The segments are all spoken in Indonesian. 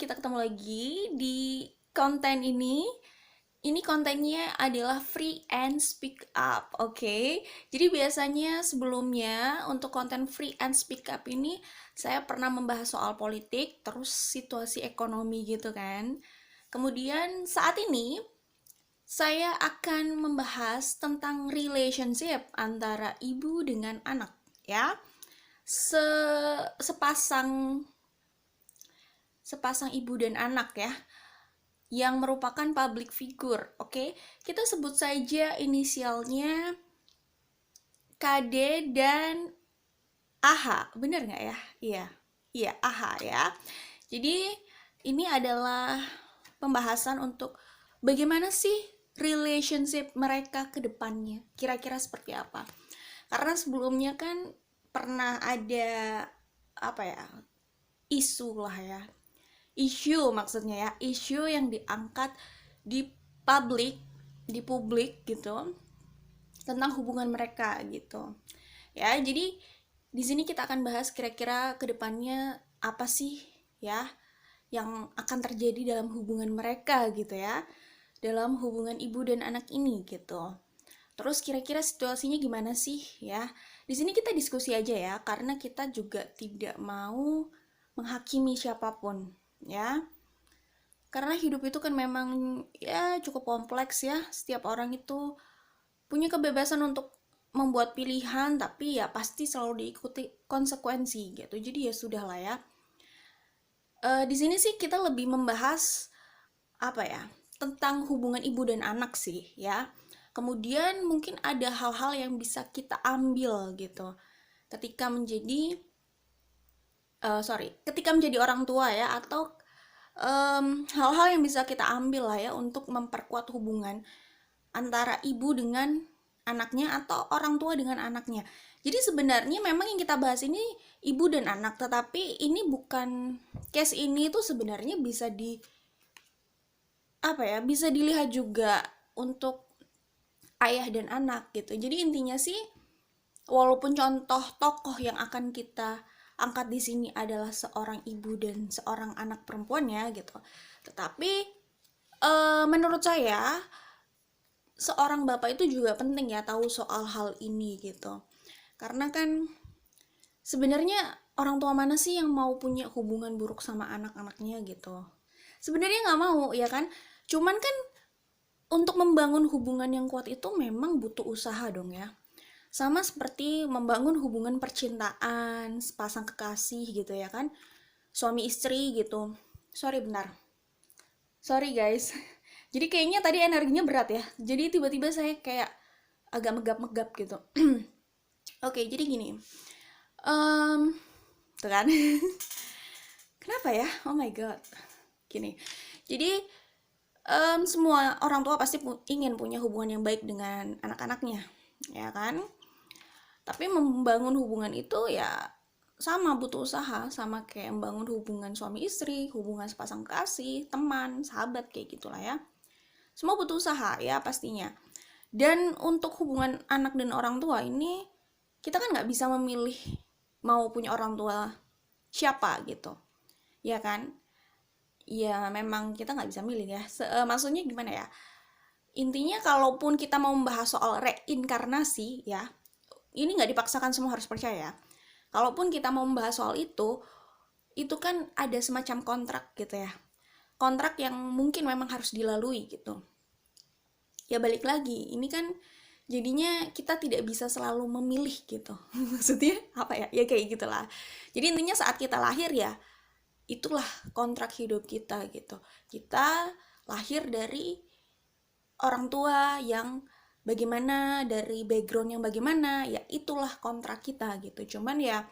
kita ketemu lagi di konten ini. Ini kontennya adalah free and speak up, oke? Jadi biasanya sebelumnya untuk konten free and speak up ini saya pernah membahas soal politik, terus situasi ekonomi gitu kan. Kemudian saat ini saya akan membahas tentang relationship antara ibu dengan anak, ya. Sepasang sepasang ibu dan anak ya, yang merupakan public figure. Oke, kita sebut saja inisialnya KD dan AH, bener nggak ya? Iya, iya AH ya. Jadi ini adalah pembahasan untuk bagaimana sih relationship mereka ke depannya, kira-kira seperti apa. Karena sebelumnya kan pernah ada apa ya, isu lah ya, isu maksudnya ya, isu yang diangkat di publik gitu, tentang hubungan mereka gitu ya. Jadi di sini kita akan bahas kira-kira kedepannya apa sih ya yang akan terjadi dalam hubungan mereka gitu ya, dalam hubungan ibu dan anak ini gitu. Terus kira-kira situasinya gimana sih ya? Di sini kita diskusi aja ya, karena kita juga tidak mau menghakimi siapapun ya. Karena hidup itu kan memang ya cukup kompleks ya. Setiap orang itu punya kebebasan untuk membuat pilihan, tapi ya pasti selalu diikuti konsekuensi gitu. Jadi ya sudah lah ya. Di sini sih kita lebih membahas apa ya, tentang hubungan ibu dan anak sih ya. Kemudian mungkin ada hal-hal yang bisa kita ambil gitu ketika menjadi ketika menjadi orang tua ya, atau hal-hal yang bisa kita ambil lah ya untuk memperkuat hubungan antara ibu dengan anaknya atau orang tua dengan anaknya. Jadi sebenarnya memang yang kita bahas ini ibu dan anak, tetapi ini bukan, case ini tuh sebenarnya bisa bisa dilihat juga untuk ayah dan anak gitu. Jadi intinya sih, walaupun contoh tokoh yang akan kita angkat di sini adalah seorang ibu dan seorang anak perempuannya gitu, tetapi menurut saya seorang bapak itu juga penting ya tahu soal hal ini gitu. Karena kan sebenarnya orang tua mana sih yang mau punya hubungan buruk sama anak-anaknya gitu. Sebenarnya nggak mau ya kan. Cuman kan untuk membangun hubungan yang kuat itu memang butuh usaha dong ya. Sama seperti membangun hubungan percintaan, sepasang kekasih gitu ya kan. Suami istri gitu. Sorry bentar. Sorry guys. Jadi kayaknya tadi energinya berat ya. Jadi tiba-tiba saya kayak agak megap-megap gitu. Oke, jadi gini. Tuh kan. Kenapa ya? Oh my god. Gini. Jadi semua orang tua pasti ingin punya hubungan yang baik dengan anak-anaknya, ya kan? Tapi membangun hubungan itu ya sama butuh usaha, sama kayak membangun hubungan suami istri, hubungan sepasang kasih, teman, sahabat, kayak gitulah ya. Semua butuh usaha ya pastinya. Dan untuk hubungan anak dan orang tua ini, kita kan nggak bisa memilih mau punya orang tua siapa gitu, ya kan? Ya memang kita nggak bisa milih ya. Maksudnya gimana ya? Intinya kalaupun kita mau membahas soal reinkarnasi ya, ini nggak dipaksakan semua harus percaya. Kalaupun kita mau membahas soal itu kan ada semacam kontrak gitu ya. Kontrak yang mungkin memang harus dilalui gitu. Ya balik lagi, ini kan jadinya kita tidak bisa selalu memilih gitu. Maksudnya apa ya? Ya kayak gitulah. Jadi intinya saat kita lahir ya, itulah kontrak hidup kita gitu. Kita lahir dari orang tua yang bagaimana, dari background yang bagaimana, ya itulah kontrak kita gitu. Cuman ya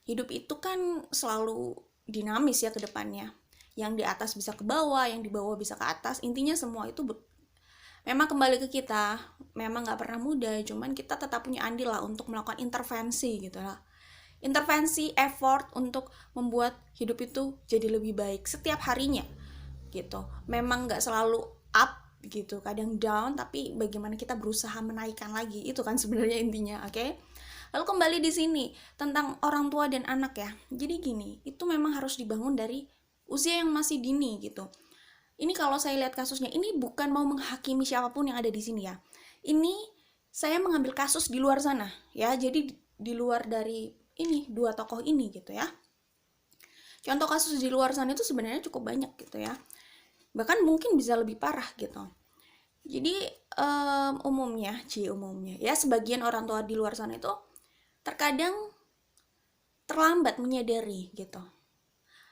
hidup itu kan selalu dinamis ya ke depannya. Yang di atas bisa ke bawah, yang di bawah bisa ke atas. Intinya semua itu memang kembali ke kita. Memang gak pernah mudah, cuman kita tetap punya andil lah untuk melakukan intervensi gitu lah. Intervensi, effort untuk membuat hidup itu jadi lebih baik setiap harinya gitu. Memang gak selalu up gitu, kadang down, tapi bagaimana kita berusaha menaikkan lagi, itu kan sebenarnya intinya. Oke? Lalu kembali di sini tentang orang tua dan anak ya. Jadi gini, itu memang harus dibangun dari usia yang masih dini gitu. Ini kalau saya lihat kasusnya, ini bukan mau menghakimi siapapun yang ada di sini ya. Ini saya mengambil kasus di luar sana ya. Jadi di luar dari ini dua tokoh ini gitu ya. Contoh kasus di luar sana itu sebenarnya cukup banyak gitu ya. Bahkan mungkin bisa lebih parah gitu. Jadi umumnya ya sebagian orang tua di luar sana itu terkadang terlambat menyadari gitu.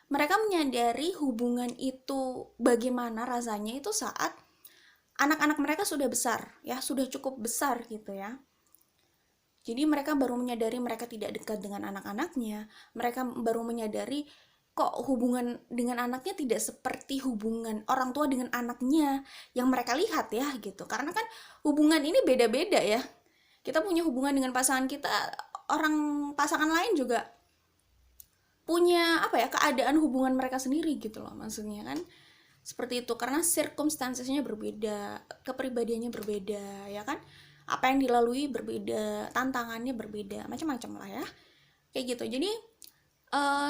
Mereka menyadari hubungan itu bagaimana rasanya itu saat anak-anak mereka sudah besar ya, sudah cukup besar gitu ya. Jadi mereka baru menyadari mereka tidak dekat dengan anak-anaknya, mereka baru menyadari kok hubungan dengan anaknya tidak seperti hubungan orang tua dengan anaknya yang mereka lihat ya gitu. Karena kan hubungan ini beda-beda ya. Kita punya hubungan dengan pasangan kita, pasangan lain juga punya keadaan hubungan mereka sendiri gitu loh, maksudnya kan seperti itu, karena circumstancesnya berbeda, kepribadiannya berbeda ya kan, apa yang dilalui berbeda, tantangannya berbeda, macam-macam lah ya kayak gitu. Jadi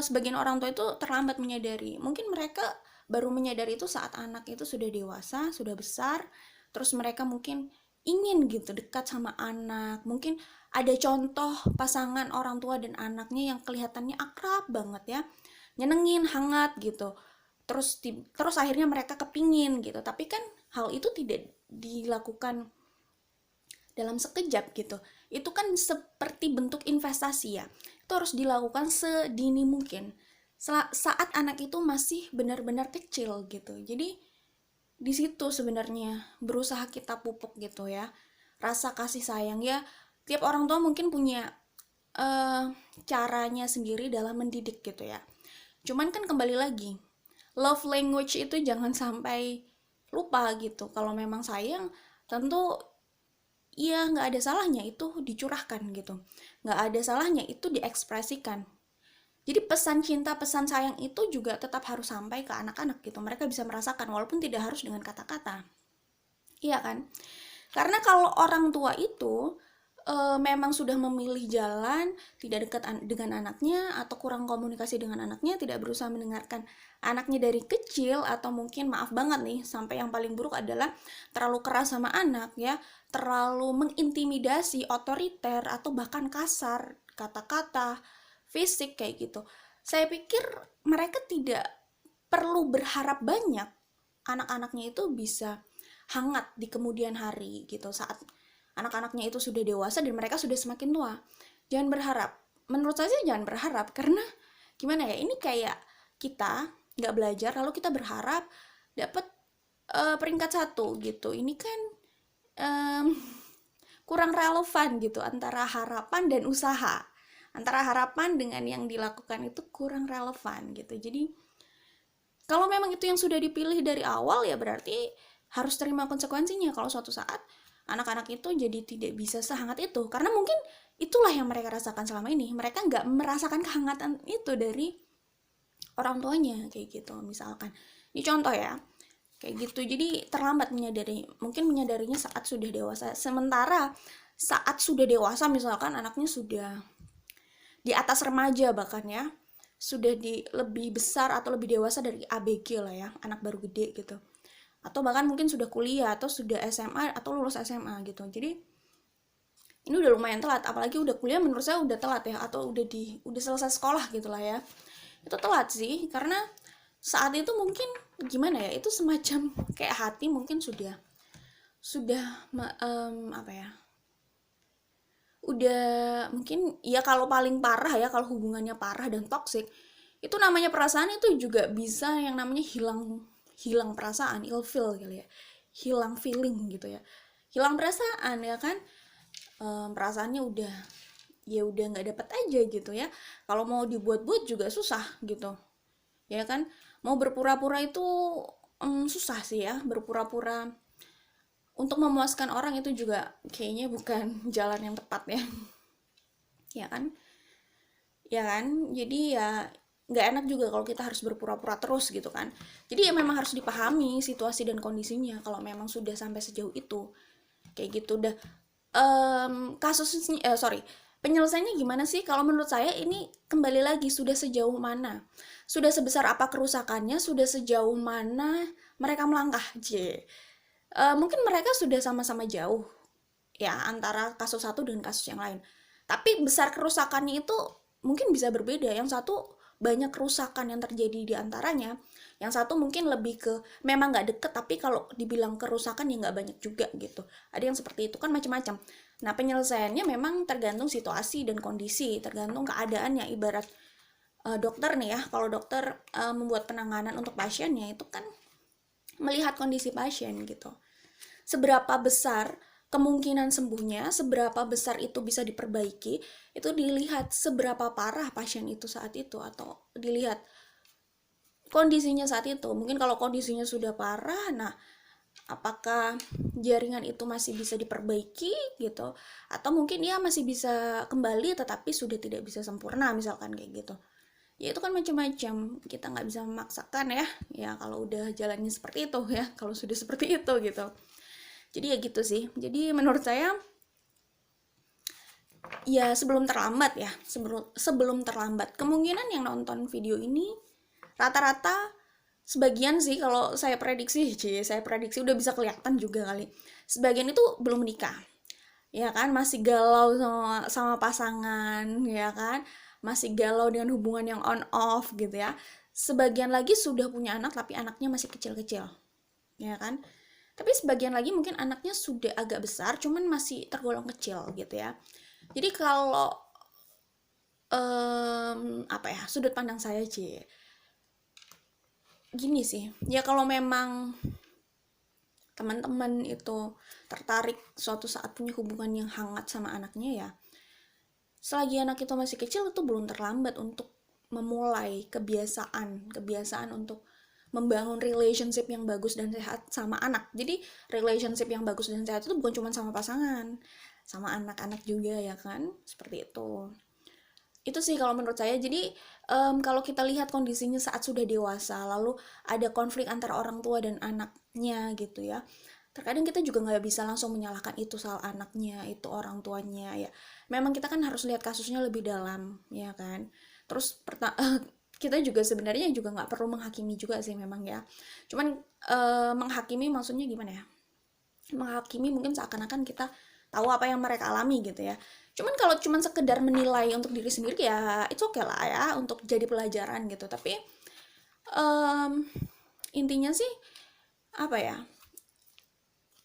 sebagian orang tua itu terlambat menyadari, mungkin mereka baru menyadari itu saat anak itu sudah dewasa, sudah besar, terus mereka mungkin ingin gitu dekat sama anak, mungkin ada contoh pasangan orang tua dan anaknya yang kelihatannya akrab banget ya, nyenengin, hangat gitu, terus akhirnya mereka kepingin gitu, tapi kan hal itu tidak dilakukan dalam sekejap gitu, itu kan seperti bentuk investasi ya, itu harus dilakukan sedini mungkin saat anak itu masih benar-benar kecil gitu. Jadi di situ sebenarnya berusaha kita pupuk gitu ya, rasa kasih sayang ya. Tiap orang tua mungkin punya caranya sendiri dalam mendidik gitu ya. Cuman kan kembali lagi, love language itu jangan sampai lupa gitu. Kalau memang sayang, tentu ya nggak ada salahnya itu dicurahkan gitu, nggak ada salahnya itu diekspresikan. Jadi pesan cinta, pesan sayang itu juga tetap harus sampai ke anak-anak gitu. Mereka bisa merasakan walaupun tidak harus dengan kata-kata. Iya kan? Karena kalau orang tua itu memang sudah memilih jalan tidak dekat dengan anaknya, atau kurang komunikasi dengan anaknya, tidak berusaha mendengarkan anaknya dari kecil, atau mungkin maaf banget nih, sampai yang paling buruk adalah terlalu keras sama anak ya, terlalu mengintimidasi, otoriter, atau bahkan kasar, kata-kata, fisik kayak gitu. Saya pikir mereka tidak perlu berharap banyak anak-anaknya itu bisa hangat di kemudian hari gitu, saat anak-anaknya itu sudah dewasa dan mereka sudah semakin tua. Jangan berharap. Menurut saya sih jangan berharap, karena gimana ya, ini kayak kita nggak belajar lalu kita berharap dapat peringkat 1 gitu. Ini kan kurang relevan gitu, antara harapan dan usaha, antara harapan dengan yang dilakukan itu kurang relevan gitu. Jadi kalau memang itu yang sudah dipilih dari awal, ya berarti harus terima konsekuensinya kalau suatu saat anak-anak itu jadi tidak bisa sehangat itu, karena mungkin itulah yang mereka rasakan selama ini. Mereka nggak merasakan kehangatan itu dari orang tuanya kayak gitu, misalkan ini contoh ya kayak gitu. Jadi terlambat menyadari, mungkin menyadarinya saat sudah dewasa. Sementara saat sudah dewasa, misalkan anaknya sudah di atas remaja bahkan ya, sudah lebih besar atau lebih dewasa dari ABG lah ya, anak baru gede gitu, atau bahkan mungkin sudah kuliah atau sudah SMA atau lulus SMA gitu. Jadi ini udah lumayan telat, apalagi udah kuliah menurut saya udah telat ya, atau udah selesai sekolah gitulah ya. Itu telat sih, karena saat itu mungkin gimana ya, itu semacam kayak hati mungkin sudah udah mungkin ya, kalau paling parah ya, kalau hubungannya parah dan toksik, itu namanya perasaan itu juga bisa yang namanya hilang perasaan, ilfeel kali ya, hilang feeling gitu ya, hilang perasaan ya kan. Perasaannya udah nggak dapet aja gitu ya. Kalau mau dibuat-buat juga susah gitu ya kan. Mau berpura-pura itu susah sih ya, berpura-pura untuk memuaskan orang itu juga kayaknya bukan jalan yang tepat ya. Ya kan, jadi ya nggak enak juga kalau kita harus berpura-pura terus gitu kan. Jadi ya memang harus dipahami situasi dan kondisinya kalau memang sudah sampai sejauh itu kayak gitu. Udah kasusnya Penyelesaiannya gimana sih? Kalau menurut saya ini kembali lagi sudah sejauh mana, sudah sebesar apa kerusakannya, sudah sejauh mana mereka melangkah. Mungkin mereka sudah sama-sama jauh ya antara kasus satu dengan kasus yang lain. Tapi besar kerusakannya itu mungkin bisa berbeda. Yang satu banyak kerusakan yang terjadi di antaranya. Yang satu mungkin lebih ke memang nggak deket, tapi kalau dibilang kerusakan ya nggak banyak juga gitu. Ada yang seperti itu kan macam-macam. Nah penyelesaiannya memang tergantung situasi dan kondisi, tergantung keadaannya. Ibarat dokter nih ya, kalau dokter membuat penanganan untuk pasiennya itu kan melihat kondisi pasien gitu. Seberapa besar kemungkinan sembuhnya, seberapa besar itu bisa diperbaiki, itu dilihat seberapa parah pasien itu saat itu, atau dilihat kondisinya saat itu. Mungkin kalau kondisinya sudah parah, nah apakah jaringan itu masih bisa diperbaiki gitu, atau mungkin dia masih bisa kembali tetapi sudah tidak bisa sempurna misalkan kayak gitu. Ya itu kan macam-macam, kita nggak bisa memaksakan ya kalau udah jalannya seperti itu ya, kalau sudah seperti itu gitu. Jadi ya gitu sih. Jadi menurut saya ya sebelum terlambat ya, sebelum terlambat. Kemungkinan yang nonton video ini rata-rata sebagian sih, kalau saya prediksi udah bisa kelihatan juga kali. Sebagian itu belum menikah. Ya kan, masih galau sama pasangan, ya kan? Masih galau dengan hubungan yang on off gitu ya. Sebagian lagi sudah punya anak tapi anaknya masih kecil-kecil. Ya kan? Tapi sebagian lagi mungkin anaknya sudah agak besar cuman masih tergolong kecil gitu ya. Jadi kalau apa ya, sudut pandang saya gini sih ya, kalau memang teman-teman itu tertarik suatu saat punya hubungan yang hangat sama anaknya, ya selagi anak itu masih kecil itu belum terlambat untuk memulai kebiasaan untuk membangun relationship yang bagus dan sehat sama anak. Jadi relationship yang bagus dan sehat itu bukan cuma sama pasangan, sama anak-anak juga ya kan, seperti itu sih kalau menurut saya. Jadi kalau kita lihat kondisinya saat sudah dewasa, lalu ada konflik antara orang tua dan anaknya gitu ya, terkadang kita juga nggak bisa langsung menyalahkan itu salah anaknya, itu orang tuanya ya. Memang kita kan harus lihat kasusnya lebih dalam ya kan. Terus kita juga sebenarnya juga nggak perlu menghakimi juga sih memang ya. Cuman menghakimi maksudnya gimana ya, menghakimi mungkin seakan-akan kita tahu apa yang mereka alami gitu ya. Cuman kalau cuman sekedar menilai untuk diri sendiri ya itu oke lah ya, untuk jadi pelajaran gitu. Tapi intinya sih apa ya,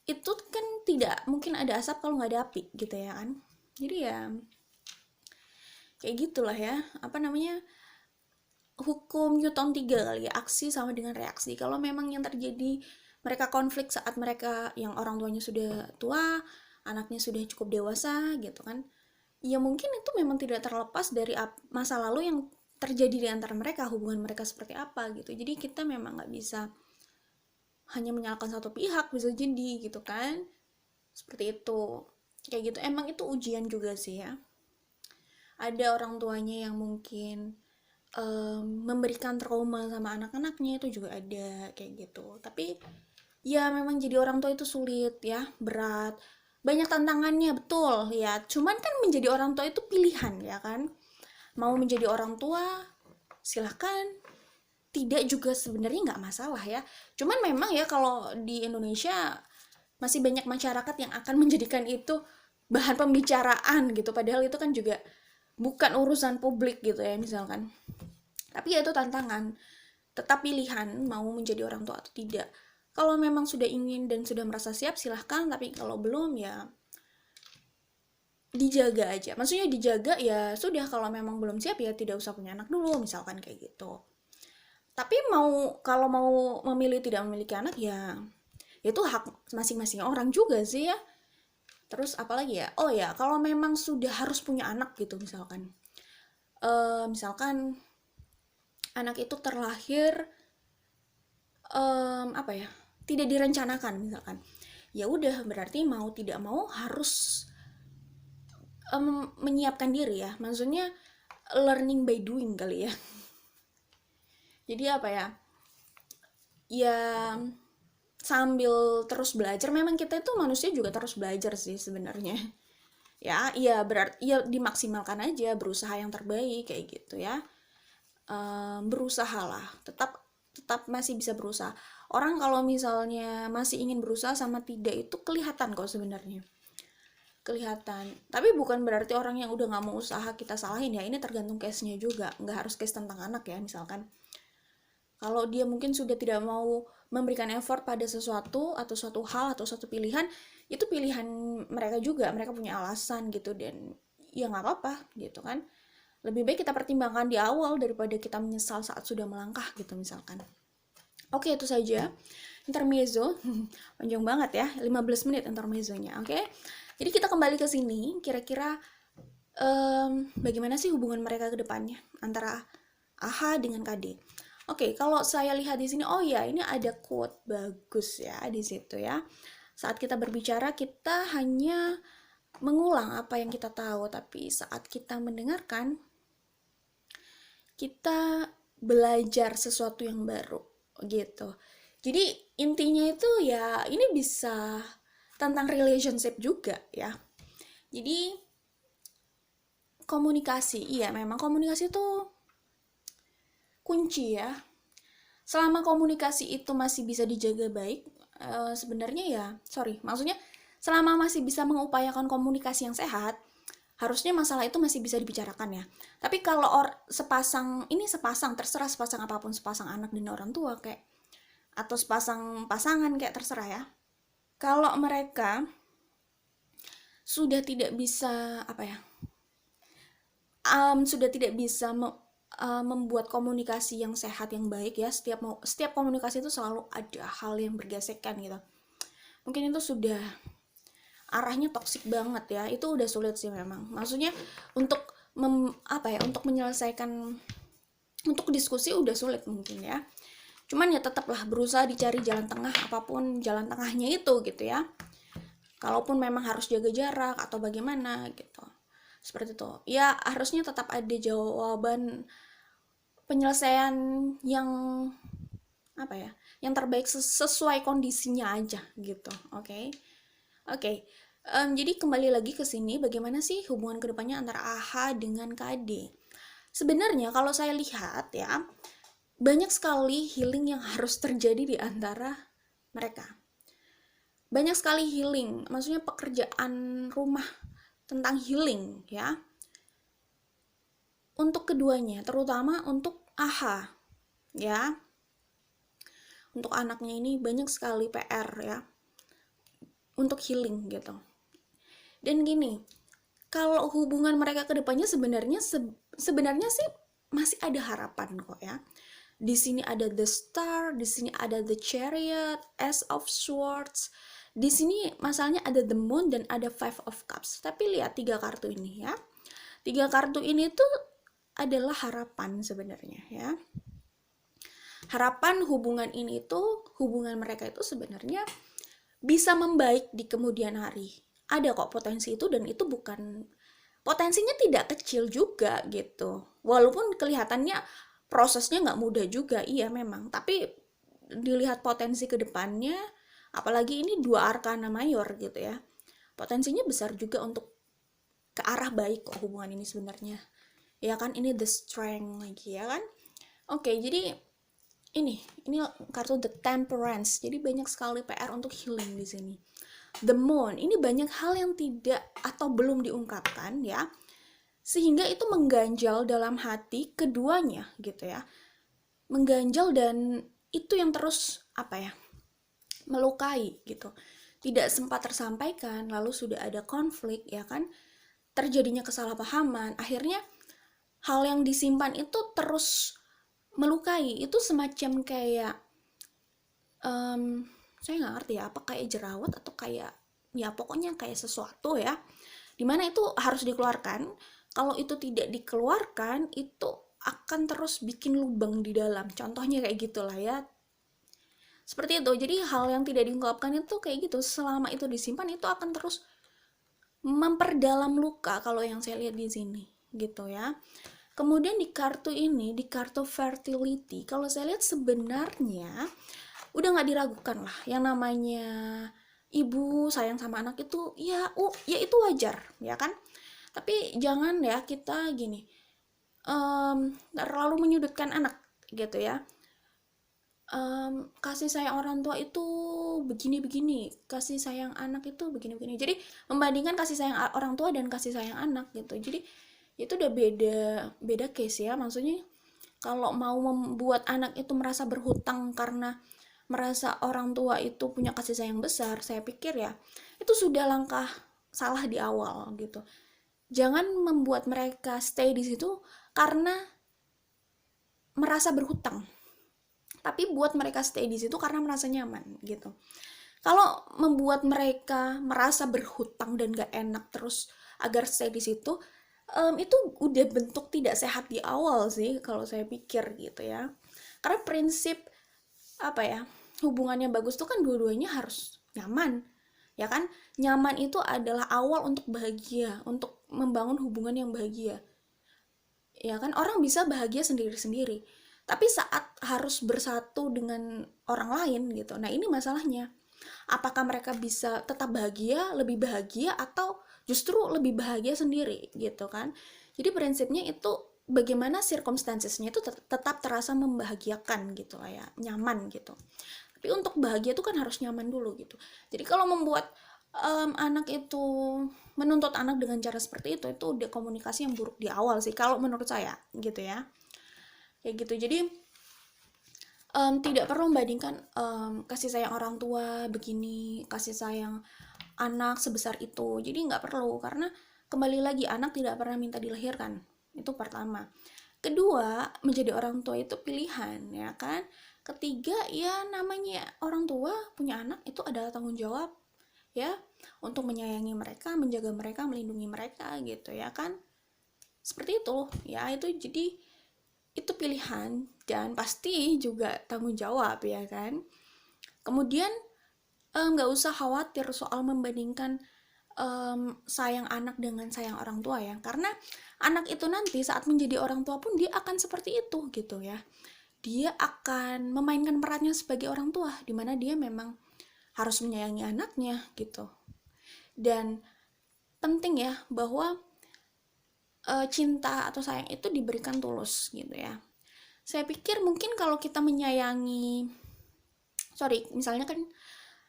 itu kan tidak mungkin ada asap kalau nggak ada api gitu ya kan. Jadi ya kayak gitulah ya, apa namanya, hukum Newton 3 kali ya, aksi sama dengan reaksi. Kalau memang yang terjadi mereka konflik saat mereka yang orang tuanya sudah tua, anaknya sudah cukup dewasa gitu kan, ya mungkin itu memang tidak terlepas dari masa lalu yang terjadi di antara mereka, hubungan mereka seperti apa gitu. Jadi kita memang nggak bisa hanya menyalahkan satu pihak, bisa jadi gitu kan, seperti itu. Kayak gitu, emang itu ujian juga sih ya. Ada orang tuanya yang mungkin memberikan trauma sama anak-anaknya, itu juga ada kayak gitu. Tapi ya memang jadi orang tua itu sulit ya, berat, banyak tantangannya, betul ya. Cuman kan menjadi orang tua itu pilihan ya kan. Mau menjadi orang tua silahkan, tidak juga sebenarnya nggak masalah ya. Cuman memang ya kalau di Indonesia masih banyak masyarakat yang akan menjadikan itu bahan pembicaraan gitu, padahal itu kan juga bukan urusan publik gitu ya misalkan. Tapi ya itu tantangan, tetap pilihan mau menjadi orang tua atau tidak. Kalau memang sudah ingin dan sudah merasa siap silahkan, tapi kalau belum ya dijaga aja. Maksudnya dijaga ya sudah, kalau memang belum siap ya tidak usah punya anak dulu misalkan kayak gitu. Tapi kalau mau memilih tidak memiliki anak ya itu hak masing-masing orang juga sih ya. Terus apalagi ya, oh ya kalau memang sudah harus punya anak gitu misalkan, misalkan anak itu terlahir apa ya, tidak direncanakan misalkan, ya udah berarti mau tidak mau harus menyiapkan diri ya, maksudnya learning by doing kali ya. Jadi apa ya, ya sambil terus belajar, memang kita itu manusia juga terus belajar sih sebenarnya. Ya, iya berarti ya dimaksimalkan aja, berusaha yang terbaik kayak gitu ya. Berusaha lah, tetap tetap masih bisa berusaha. Orang kalau misalnya masih ingin berusaha sama tidak itu kelihatan kok sebenarnya, kelihatan. Tapi bukan berarti orang yang udah nggak mau usaha kita salahin ya. Ini tergantung case-nya juga, nggak harus case tentang anak ya. Misalkan kalau dia mungkin sudah tidak mau memberikan effort pada sesuatu atau suatu hal atau suatu pilihan, itu pilihan mereka juga, mereka punya alasan gitu, dan ya nggak apa-apa gitu kan. Lebih baik kita pertimbangkan di awal daripada kita menyesal saat sudah melangkah gitu misalkan. Oke, itu saja intermezzo. Panjang banget ya, 15 menit intermezzonya. Oke, jadi kita kembali ke sini. Kira-kira bagaimana sih hubungan mereka ke depannya antara AHA dengan KD? Oke, kalau saya lihat di sini, oh ya, ini ada quote bagus ya di situ ya. Saat kita berbicara, kita hanya mengulang apa yang kita tahu, tapi saat kita mendengarkan, kita belajar sesuatu yang baru gitu. Jadi intinya itu ya ini bisa tentang relationship juga ya. Jadi komunikasi, iya memang komunikasi itu kunci ya. Selama komunikasi itu masih bisa dijaga baik, sebenarnya ya, maksudnya selama masih bisa mengupayakan komunikasi yang sehat, harusnya masalah itu masih bisa dibicarakan ya. Tapi kalau sepasang terserah, sepasang apapun, sepasang anak dan orang tua kayak, atau sepasang pasangan kayak, terserah ya. Kalau mereka sudah tidak bisa sudah tidak bisa membuat komunikasi yang sehat yang baik ya, setiap komunikasi itu selalu ada hal yang bergesekan gitu, mungkin itu sudah arahnya toksik banget ya. Itu udah sulit sih memang, maksudnya untuk untuk menyelesaikan, untuk diskusi udah sulit mungkin ya. Cuman ya tetaplah berusaha dicari jalan tengah, apapun jalan tengahnya itu gitu ya. Kalaupun memang harus jaga jarak atau bagaimana gitu, seperti itu ya, harusnya tetap ada jawaban penyelesaian yang yang terbaik sesuai kondisinya aja gitu. Oke. Jadi kembali lagi ke sini, bagaimana sih hubungan kedepannya antara AHA dengan KD? Sebenarnya kalau saya lihat ya, banyak sekali healing yang harus terjadi di antara mereka. Banyak sekali healing, maksudnya pekerjaan rumah tentang healing ya. Untuk keduanya, terutama untuk AHA ya. Untuk anaknya ini banyak sekali PR ya. Untuk healing gitu. Dan gini, kalau hubungan mereka ke depannya sebenarnya sih masih ada harapan kok ya. Di sini ada the star, di sini ada the chariot, ace of swords. Di sini masalahnya ada the moon dan ada five of cups. Tapi lihat 3 kartu ini ya. 3 kartu ini tuh adalah harapan sebenarnya ya. Harapan hubungan mereka itu sebenarnya bisa membaik di kemudian hari. Ada kok potensi itu, dan itu potensinya tidak kecil juga gitu. Walaupun kelihatannya prosesnya nggak mudah juga, iya memang. Tapi dilihat potensi ke depannya, apalagi ini 2 arkana mayor gitu ya. Potensinya besar juga untuk ke arah baik kok hubungan ini sebenarnya. Ya kan, ini the strength lagi ya kan. Oke, jadi ini kartu the temperance. Jadi banyak sekali PR untuk healing di sini. The moon, ini banyak hal yang tidak atau belum diungkapkan ya, sehingga itu mengganjal dalam hati keduanya gitu ya. Mengganjal, dan itu yang terus melukai gitu. Tidak sempat tersampaikan, lalu sudah ada konflik ya kan. Terjadinya kesalahpahaman, akhirnya hal yang disimpan itu terus melukai. Itu semacam kayak saya nggak ngerti ya, apa kayak jerawat atau kayak ya pokoknya kayak sesuatu ya, dimana itu harus dikeluarkan. Kalau itu tidak dikeluarkan, itu akan terus bikin lubang di dalam, contohnya kayak gitulah ya, seperti itu. Jadi hal yang tidak diungkapkan itu kayak gitu, selama itu disimpan itu akan terus memperdalam luka, kalau yang saya lihat di sini gitu ya. Kemudian di kartu ini, di kartu fertility, kalau saya lihat sebenarnya udah nggak diragukan lah yang namanya ibu sayang sama anak itu ya ya itu wajar ya kan, tapi jangan ya kita gini, terlalu menyudutkan anak gitu ya. Kasih sayang orang tua itu begini-begini, kasih sayang anak itu begini-begini. Jadi membandingkan kasih sayang orang tua dan kasih sayang anak gitu. Jadi itu udah beda beda case ya. Maksudnya kalau mau membuat anak itu merasa berhutang karena merasa orang tua itu punya kasih sayang besar, saya pikir ya itu sudah langkah salah di awal gitu. Jangan membuat mereka stay di situ karena merasa berhutang, tapi buat mereka stay di situ karena merasa nyaman gitu. Kalau membuat mereka merasa berhutang dan gak enak terus agar stay di situ, itu udah bentuk tidak sehat di awal sih kalau saya pikir gitu ya. Karena prinsip apa ya, hubungannya bagus tuh kan dua-duanya harus nyaman, ya kan? Nyaman itu adalah awal untuk bahagia, untuk membangun hubungan yang bahagia, ya kan? Orang bisa bahagia sendiri-sendiri, tapi saat harus bersatu dengan orang lain gitu, nah ini masalahnya. Apakah mereka bisa tetap bahagia, lebih bahagia, atau justru lebih bahagia sendiri gitu kan? Jadi prinsipnya itu bagaimana circumstancesnya itu tetap terasa membahagiakan gitu lah ya, nyaman gitu. Tapi untuk bahagia itu kan harus nyaman dulu gitu. Jadi kalau membuat anak itu menuntut anak dengan cara seperti itu udah komunikasi yang buruk di awal sih kalau menurut saya gitu ya. Kayak gitu. Jadi tidak perlu membandingkan kasih sayang orang tua begini, kasih sayang anak sebesar itu. Jadi nggak perlu, karena kembali lagi anak tidak pernah minta dilahirkan. Itu pertama. Kedua, menjadi orang tua itu pilihan, ya kan? Ketiga, ya namanya orang tua punya anak itu adalah tanggung jawab ya, untuk menyayangi mereka, menjaga mereka, melindungi mereka gitu ya kan. Seperti itu ya, itu jadi itu pilihan dan pasti juga tanggung jawab ya kan. Kemudian nggak usah khawatir soal membandingkan sayang anak dengan sayang orang tua ya, karena anak itu nanti saat menjadi orang tua pun dia akan seperti itu gitu ya. Dia akan memainkan perannya sebagai orang tua, dimana dia memang harus menyayangi anaknya gitu. Dan penting ya bahwa cinta atau sayang itu diberikan tulus gitu ya. Saya pikir mungkin kalau kita menyayangi,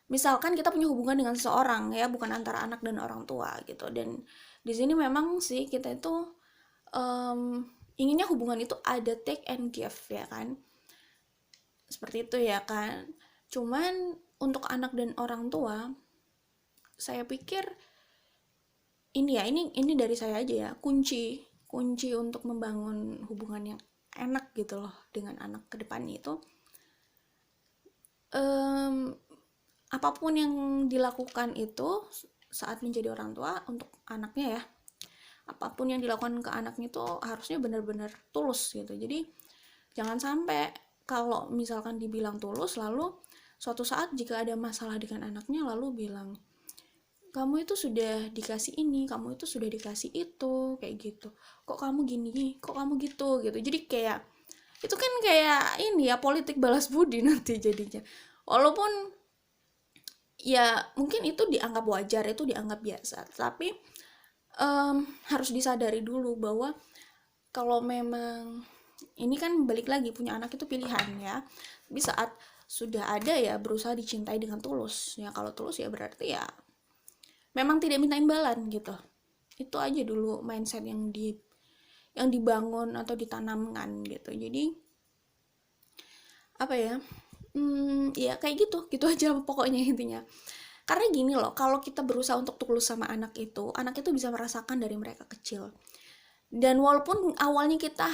misalkan kita punya hubungan dengan seseorang ya, bukan antara anak dan orang tua gitu. Dan di sini memang sih kita itu inginnya hubungan itu ada take and give ya kan, seperti itu ya kan. Cuman untuk anak dan orang tua, saya pikir ini ya, ini dari saya aja ya, kunci untuk membangun hubungan yang enak gitu loh dengan anak ke depan itu, apapun yang dilakukan itu saat menjadi orang tua untuk anaknya ya, apapun yang dilakukan ke anaknya itu harusnya benar-benar tulus gitu. Jadi jangan sampai kalau misalkan dibilang tulus lalu suatu saat jika ada masalah dengan anaknya lalu bilang kamu itu sudah dikasih ini, kamu itu sudah dikasih itu, kayak gitu. Kok kamu gini, kok kamu gitu, gitu. Jadi kayak, itu kan kayak ini ya, politik balas budi nanti jadinya. Walaupun, ya mungkin itu dianggap wajar, itu dianggap biasa. Tapi, harus disadari dulu bahwa, kalau memang, ini kan balik lagi, punya anak itu pilihan ya. Tapi saat sudah ada ya, berusaha dicintai dengan tulus. Ya kalau tulus ya berarti ya, memang tidak minta imbalan gitu. Itu aja dulu mindset yang dibangun atau ditanamkan gitu. Jadi apa ya, ya kayak gitu aja pokoknya intinya. Karena gini loh, kalau kita berusaha untuk tulus sama anak itu bisa merasakan dari mereka kecil. Dan walaupun awalnya kita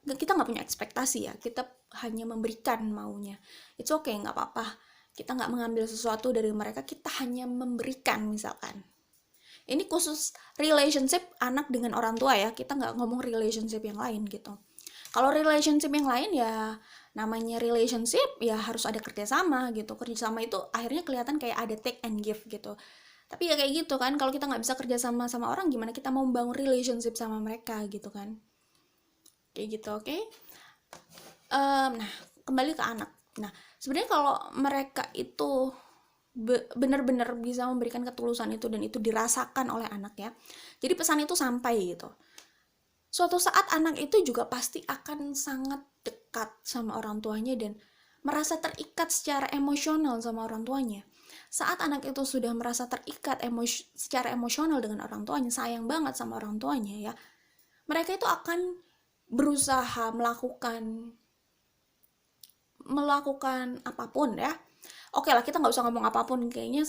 nggak punya ekspektasi ya, kita hanya memberikan maunya, it's okay, nggak apa-apa. Kita nggak mengambil sesuatu dari mereka, kita hanya memberikan misalkan. Ini khusus relationship anak dengan orang tua ya, kita nggak ngomong relationship yang lain gitu. Kalau relationship yang lain ya namanya relationship ya harus ada kerjasama gitu. Kerjasama itu akhirnya kelihatan kayak ada take and give gitu. Tapi ya kayak gitu kan, kalau kita nggak bisa kerjasama sama orang, gimana kita mau membangun relationship sama mereka gitu kan. Kayak gitu, oke? Okay? Nah, kembali ke anak. Nah, sebenarnya kalau mereka itu benar-benar bisa memberikan ketulusan itu dan itu dirasakan oleh anak ya. Jadi pesan itu sampai gitu. Suatu saat anak itu juga pasti akan sangat dekat sama orang tuanya dan merasa terikat secara emosional sama orang tuanya. Saat anak itu sudah merasa terikat secara emosional dengan orang tuanya, sayang banget sama orang tuanya ya, mereka itu akan berusaha melakukan apapun ya. Oke lah, kita nggak usah ngomong apapun, kayaknya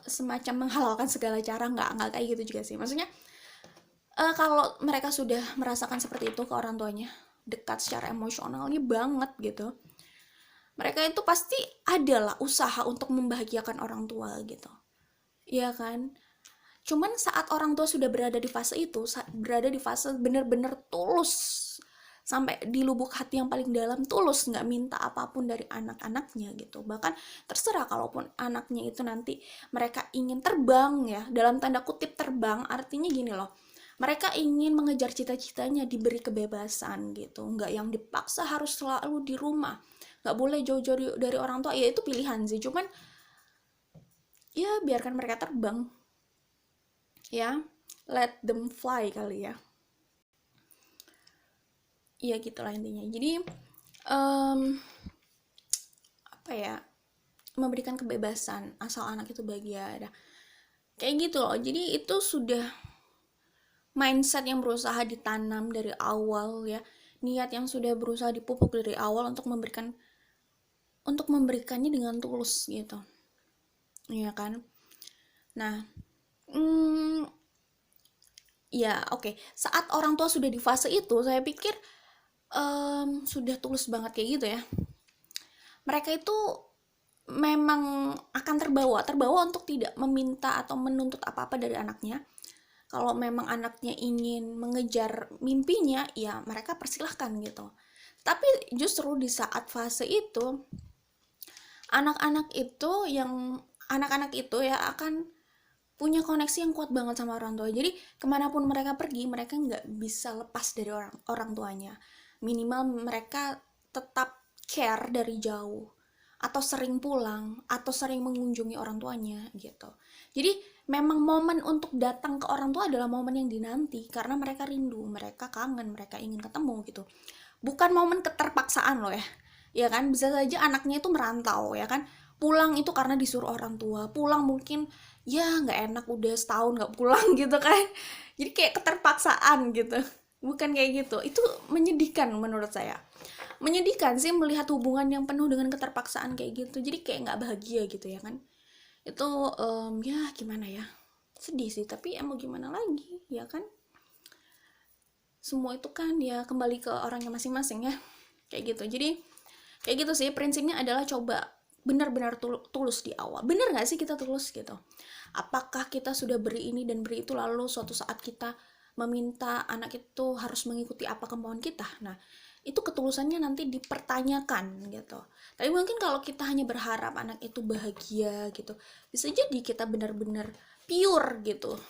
semacam menghalalkan segala cara, nggak kayak gitu juga sih. Maksudnya kalau mereka sudah merasakan seperti itu ke orang tuanya, dekat secara emosionalnya banget gitu, mereka itu pasti adalah usaha untuk membahagiakan orang tua gitu, ya kan? Cuman saat orang tua sudah berada di fase itu, berada di fase bener-bener tulus, sampai di lubuk hati yang paling dalam, tulus nggak minta apapun dari anak-anaknya gitu. Bahkan terserah kalaupun anaknya itu nanti mereka ingin terbang ya, dalam tanda kutip terbang, artinya gini loh, mereka ingin mengejar cita-citanya, diberi kebebasan gitu, nggak yang dipaksa harus selalu di rumah, nggak boleh jauh-jauh dari orang tua, ya itu pilihan sih. Cuman ya biarkan mereka terbang ya, let them fly kali ya. Iya gitulah intinya. Jadi apa ya, memberikan kebebasan asal anak itu bahagia. Nah, kayak gitu loh. Jadi itu sudah mindset yang berusaha ditanam dari awal ya, niat yang sudah berusaha dipupuk dari awal untuk memberikannya dengan tulus gitu, ya kan? Nah, ya oke. Saat orang tua sudah di fase itu, saya pikir sudah tulus banget kayak gitu ya, mereka itu memang akan terbawa untuk tidak meminta atau menuntut apa-apa dari anaknya. Kalau memang anaknya ingin mengejar mimpinya, ya mereka persilahkan gitu. Tapi justru di saat fase itu, anak-anak itu ya akan punya koneksi yang kuat banget sama orang tua. Jadi kemanapun mereka pergi, mereka nggak bisa lepas dari orang tuanya. Minimal mereka tetap care dari jauh, atau sering pulang, atau sering mengunjungi orang tuanya gitu. Jadi memang momen untuk datang ke orang tua adalah momen yang dinanti, karena mereka rindu, mereka kangen, mereka ingin ketemu gitu. Bukan momen keterpaksaan loh ya. Ya kan, bisa saja anaknya itu merantau ya kan, pulang itu karena disuruh orang tua, pulang mungkin ya nggak enak udah setahun nggak pulang gitu kan, jadi kayak keterpaksaan gitu. Bukan kayak gitu, itu menyedihkan menurut saya, menyedihkan sih melihat hubungan yang penuh dengan keterpaksaan kayak gitu, jadi kayak nggak bahagia gitu ya kan. Itu ya gimana ya, sedih sih, tapi ya mau gimana lagi ya kan, semua itu kan ya kembali ke orangnya masing-masing ya, kayak gitu. Jadi kayak gitu sih prinsipnya, adalah coba benar-benar tulus di awal. Benar nggak sih kita tulus gitu? Apakah kita sudah beri ini dan beri itu, lalu suatu saat kita meminta anak itu harus mengikuti apa kemauan kita? Nah, itu ketulusannya nanti dipertanyakan gitu. Tapi mungkin kalau kita hanya berharap anak itu bahagia gitu, bisa jadi kita benar-benar pure gitu,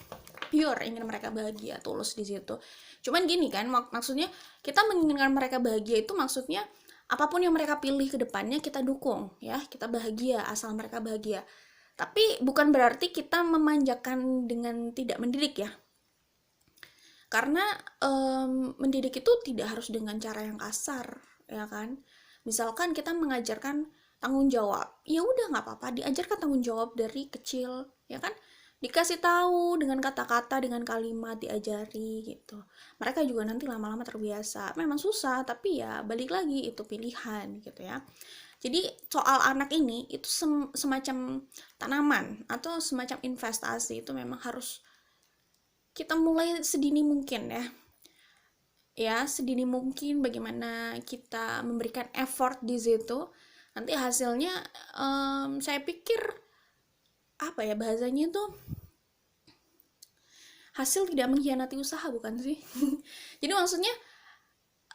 pure ingin mereka bahagia, tulus di situ. Cuman gini kan, maksudnya kita menginginkan mereka bahagia itu maksudnya apapun yang mereka pilih ke depannya kita dukung ya, kita bahagia asal mereka bahagia. Tapi bukan berarti kita memanjakan dengan tidak mendidik ya, karena mendidik itu tidak harus dengan cara yang kasar ya kan. Misalkan kita mengajarkan tanggung jawab, ya udah nggak apa-apa, diajarkan tanggung jawab dari kecil ya kan, dikasih tahu dengan kata-kata, dengan kalimat, diajari gitu. Mereka juga nanti lama-lama terbiasa. Memang susah, tapi ya balik lagi itu pilihan gitu ya. Jadi soal anak ini itu semacam tanaman atau semacam investasi, itu memang harus kita mulai sedini mungkin ya. Ya, sedini mungkin bagaimana kita memberikan effort di situ. Nanti hasilnya saya pikir apa ya bahasanya itu, hasil tidak mengkhianati usaha, bukan sih? Jadi maksudnya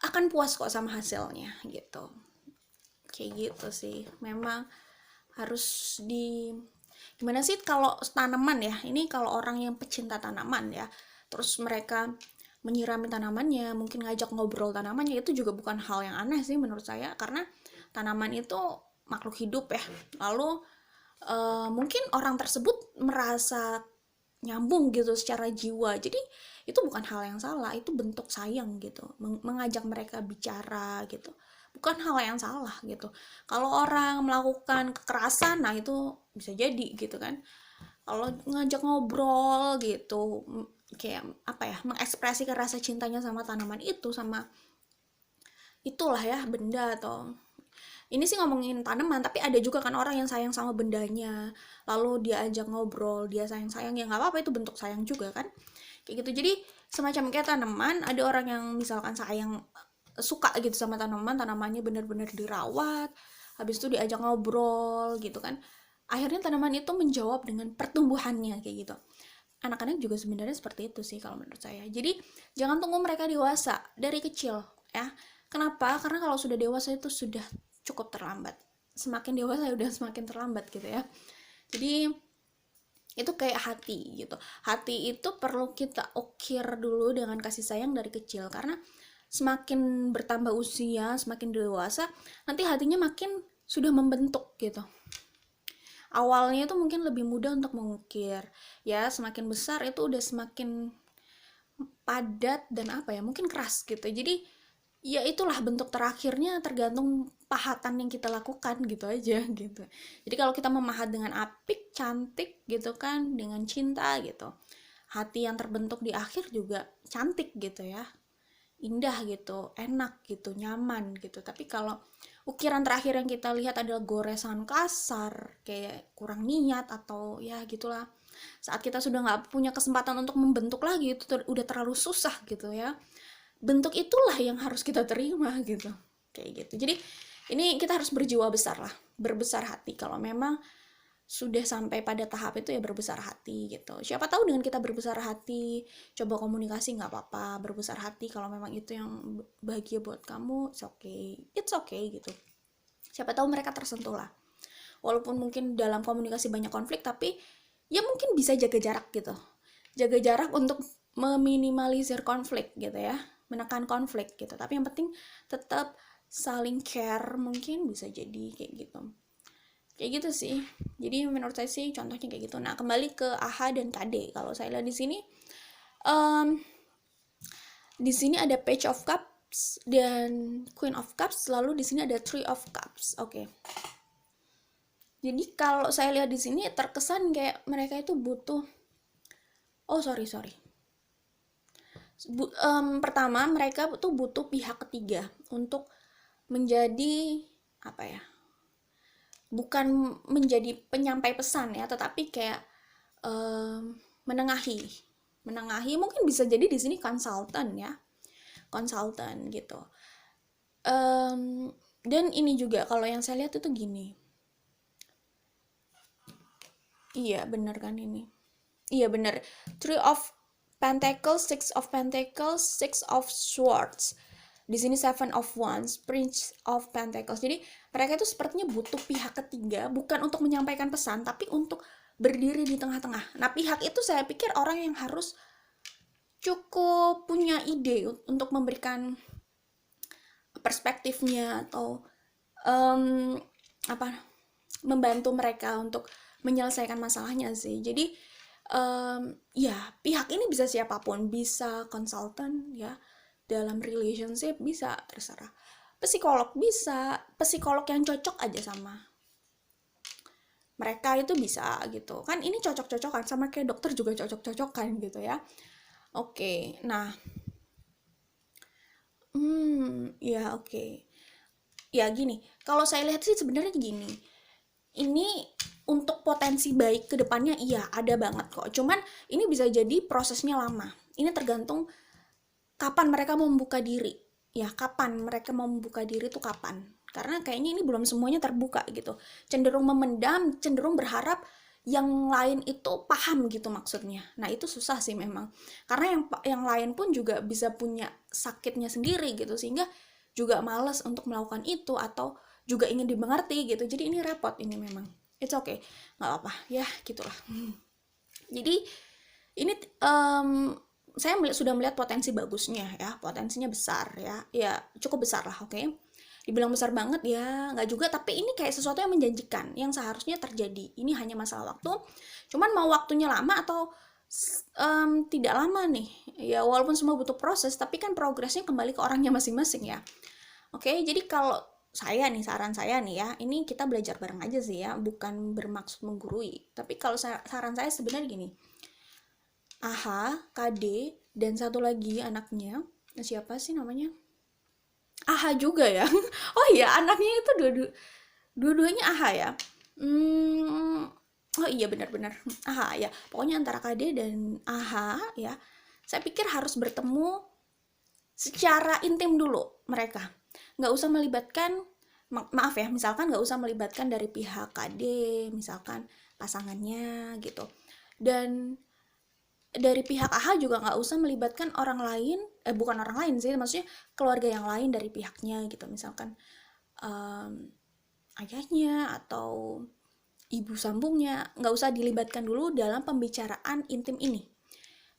akan puas kok sama hasilnya gitu. Kayak gitu sih. Memang harus gimana sih kalau tanaman ya, ini kalau orang yang pecinta tanaman ya, terus mereka menyirami tanamannya, mungkin ngajak ngobrol tanamannya, itu juga bukan hal yang aneh sih menurut saya, karena tanaman itu makhluk hidup ya. Lalu mungkin orang tersebut merasa nyambung gitu secara jiwa. Jadi itu bukan hal yang salah, itu bentuk sayang gitu. Mengajak mereka bicara gitu. Bukan hal yang salah gitu. Kalau orang melakukan kekerasan, nah itu bisa jadi gitu kan. Kalau ngajak ngobrol gitu, kayak apa ya, mengekspresikan rasa cintanya sama tanaman itu, sama itulah ya, benda atau ini sih ngomongin tanaman, tapi ada juga kan orang yang sayang sama bendanya, lalu dia ajak ngobrol, dia sayang-sayang, ya nggak apa-apa, itu bentuk sayang juga kan, kayak gitu. Jadi semacam kayak tanaman, ada orang yang misalkan sayang, suka gitu sama tanaman, tanamannya benar-benar dirawat, habis itu diajak ngobrol gitu kan, akhirnya tanaman itu menjawab dengan pertumbuhannya kayak gitu. Anak-anak juga sebenarnya seperti itu sih kalau menurut saya. Jadi jangan tunggu mereka dewasa, dari kecil ya. Kenapa? Karena kalau sudah dewasa itu sudah cukup terlambat. Semakin dewasa udah semakin terlambat gitu ya. Jadi itu kayak hati gitu. Hati itu perlu kita ukir dulu dengan kasih sayang dari kecil, karena semakin bertambah usia, semakin dewasa, nanti hatinya makin sudah membentuk gitu. Awalnya itu mungkin lebih mudah untuk mengukir, ya semakin besar itu udah semakin padat dan apa ya, mungkin keras gitu. Jadi ya itulah bentuk terakhirnya, tergantung pahatan yang kita lakukan gitu aja gitu. Jadi kalau kita memahat dengan apik, cantik gitu kan, dengan cinta gitu, hati yang terbentuk di akhir juga cantik gitu ya, indah gitu, enak gitu, nyaman gitu. Tapi kalau ukiran terakhir yang kita lihat adalah goresan kasar, kayak kurang niat atau ya gitulah, saat kita sudah nggak punya kesempatan untuk membentuk lagi, itu udah terlalu susah gitu ya, bentuk itulah yang harus kita terima gitu, kayak gitu. Jadi ini kita harus berjiwa besar lah, berbesar hati. Kalau memang sudah sampai pada tahap itu ya berbesar hati gitu. Siapa tahu dengan kita berbesar hati, coba komunikasi, nggak apa-apa, berbesar hati kalau memang itu yang bahagia buat kamu, it's okay gitu. Siapa tahu mereka tersentuh lah. Walaupun mungkin dalam komunikasi banyak konflik, tapi ya mungkin bisa jaga jarak gitu. Jaga jarak untuk meminimalisir konflik gitu ya, menekan konflik gitu. Tapi yang penting tetap saling care, mungkin bisa jadi kayak gitu. Kayak gitu sih. Jadi menurut saya sih contohnya kayak gitu. Nah, kembali ke AHA dan KD. Kalau saya lihat di sini, um, di sini ada Page of Cups dan Queen of Cups, lalu di sini ada Three of Cups. Oke. Jadi kalau saya lihat di sini terkesan kayak mereka itu butuh, oh sorry. Pertama mereka tuh butuh pihak ketiga untuk menjadi apa ya? Bukan menjadi penyampai pesan ya, tetapi kayak menengahi. Mungkin bisa jadi di sini konsultan ya, konsultan gitu. Dan ini juga kalau yang saya lihat itu gini. Iya benar kan ini. Iya benar. Three of Pentacles, Six of Pentacles, Six of Swords. Di sini Seven of Wands, Prince of Pentacles. Jadi mereka itu sepertinya butuh pihak ketiga, bukan untuk menyampaikan pesan, tapi untuk berdiri di tengah-tengah. Nah, pihak itu saya pikir orang yang harus cukup punya ide untuk memberikan perspektifnya atau membantu mereka untuk menyelesaikan masalahnya sih. Jadi ya pihak ini bisa siapapun, bisa konsultan ya, dalam relationship bisa, terserah. Psikolog bisa, psikolog yang cocok aja sama mereka itu bisa gitu kan. Ini cocok-cocokan, sama kayak dokter juga cocok-cocokan gitu ya. Oke, nah ya oke. Ya gini, kalau saya lihat sih sebenarnya gini, ini untuk potensi baik ke depannya iya ada banget kok. Cuman ini bisa jadi prosesnya lama. Ini tergantung kapan mereka mau membuka diri. Ya, kapan mereka mau membuka diri tuh kapan. Karena kayaknya ini belum semuanya terbuka gitu. Cenderung memendam, cenderung berharap yang lain itu paham gitu maksudnya. Nah, itu susah sih memang. Karena yang lain pun juga bisa punya sakitnya sendiri gitu, sehingga juga malas untuk melakukan itu atau juga ingin dimengerti gitu. Jadi ini repot ini memang. It's okay. Nggak apa-apa. Ya, gitulah. Jadi ini saya sudah melihat potensi bagusnya ya, potensinya besar ya, ya cukup besar lah, oke. Dibilang besar banget ya nggak juga, tapi ini kayak sesuatu yang menjanjikan, yang seharusnya terjadi. Ini hanya masalah waktu, cuman mau waktunya lama atau tidak lama nih ya, walaupun semua butuh proses, tapi kan progresnya kembali ke orangnya masing-masing ya. Oke, jadi kalau saya nih, saran saya nih ya, ini kita belajar bareng aja sih ya, bukan bermaksud menggurui. Tapi kalau saran saya sebenarnya gini, AHA, KD, dan satu lagi anaknya, siapa sih namanya? AHA juga ya. Oh iya, anaknya itu dua-duanya AHA ya. Hmm, oh iya benar-benar AHA ya. Pokoknya antara KD dan AHA ya. Saya pikir harus bertemu secara intim dulu mereka. Nggak usah melibatkan, maaf ya, misalkan nggak usah melibatkan dari pihak KD, misalkan pasangannya gitu. Dan dari pihak AHA juga nggak usah melibatkan orang lain, bukan orang lain sih, maksudnya keluarga yang lain dari pihaknya gitu, misalkan ayahnya atau ibu sambungnya, nggak usah dilibatkan dulu dalam pembicaraan intim ini.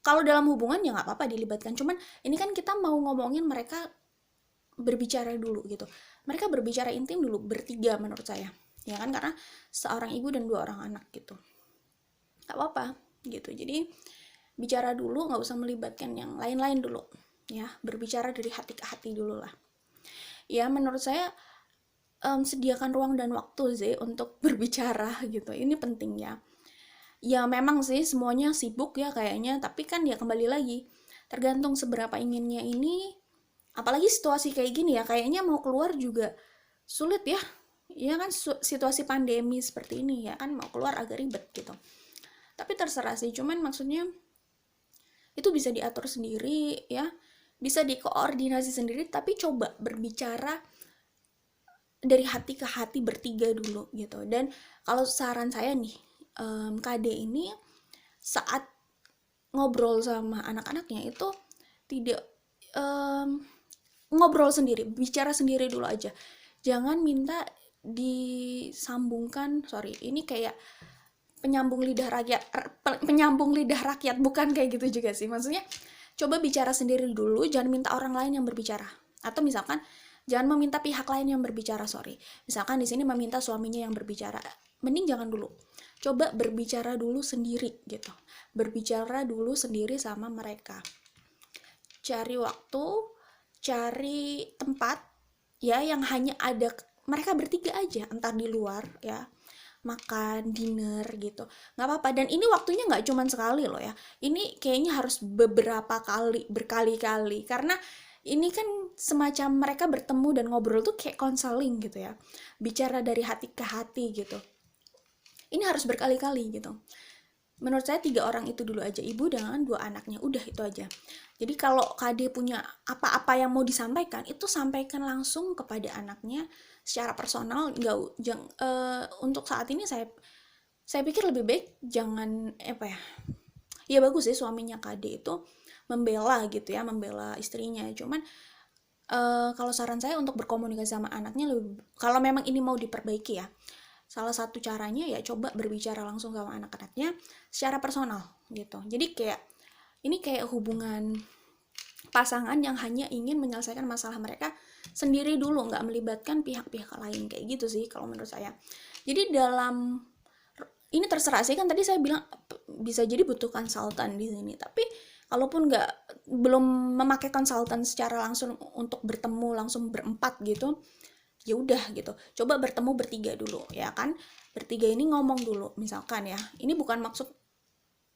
Kalau dalam hubungan ya nggak apa-apa dilibatkan, cuman ini kan kita mau ngomongin mereka berbicara dulu gitu. Mereka berbicara intim dulu bertiga menurut saya, ya kan, karena seorang ibu dan 2 orang anak gitu. Nggak apa-apa gitu. Jadi bicara dulu, nggak usah melibatkan yang lain-lain dulu ya, berbicara dari hati ke hati dulu lah ya. Menurut saya sediakan ruang dan waktu sih untuk berbicara gitu, ini penting ya. Ya memang sih semuanya sibuk ya kayaknya, tapi kan ya kembali lagi tergantung seberapa inginnya ini. Apalagi situasi kayak gini ya, kayaknya mau keluar juga sulit ya. Ya kan, situasi pandemi seperti ini ya kan, mau keluar agak ribet gitu. Tapi terserah sih, cuman maksudnya itu bisa diatur sendiri ya, bisa dikoordinasi sendiri, tapi coba berbicara dari hati ke hati bertiga dulu gitu. Dan kalau saran saya nih, KD ini saat ngobrol sama anak-anaknya itu tidak ngobrol sendiri, bicara sendiri dulu aja. Jangan minta disambungkan, sorry, ini kayak penyambung lidah rakyat, bukan kayak gitu juga sih. Maksudnya coba bicara sendiri dulu, jangan minta orang lain yang berbicara. Atau misalkan jangan meminta pihak lain yang berbicara, sorry. Misalkan di sini meminta suaminya yang berbicara, mending jangan dulu. Coba berbicara dulu sendiri gitu. Berbicara dulu sendiri sama mereka. Cari waktu, cari tempat ya yang hanya ada mereka bertiga aja, entar di luar ya, makan dinner gitu, nggak apa-apa. Dan ini waktunya nggak cuma sekali loh ya, ini kayaknya harus beberapa kali, berkali-kali, karena ini kan semacam mereka bertemu dan ngobrol tuh kayak konseling gitu ya, bicara dari hati ke hati gitu. Ini harus berkali-kali gitu. Menurut saya 3 orang itu dulu aja, ibu dengan 2 anaknya, udah itu aja. Jadi kalau KD punya apa-apa yang mau disampaikan, itu sampaikan langsung kepada anaknya secara personal. Untuk saat ini saya pikir lebih baik jangan ya bagus sih suaminya KD itu membela gitu ya, membela istrinya. Cuman kalau saran saya untuk berkomunikasi sama anaknya kalau memang ini mau diperbaiki ya, salah satu caranya ya coba berbicara langsung sama anak-anaknya secara personal gitu. Jadi ini kayak hubungan pasangan yang hanya ingin menyelesaikan masalah mereka sendiri dulu, nggak melibatkan pihak-pihak lain, kayak gitu sih kalau menurut saya. Jadi ini terserah sih, kan tadi saya bilang bisa jadi butuh konsultan di sini, tapi kalaupun belum memakai konsultan secara langsung untuk bertemu langsung berempat gitu, ya udah gitu, coba bertemu bertiga dulu ya kan. Bertiga ini ngomong dulu, misalkan ya, ini bukan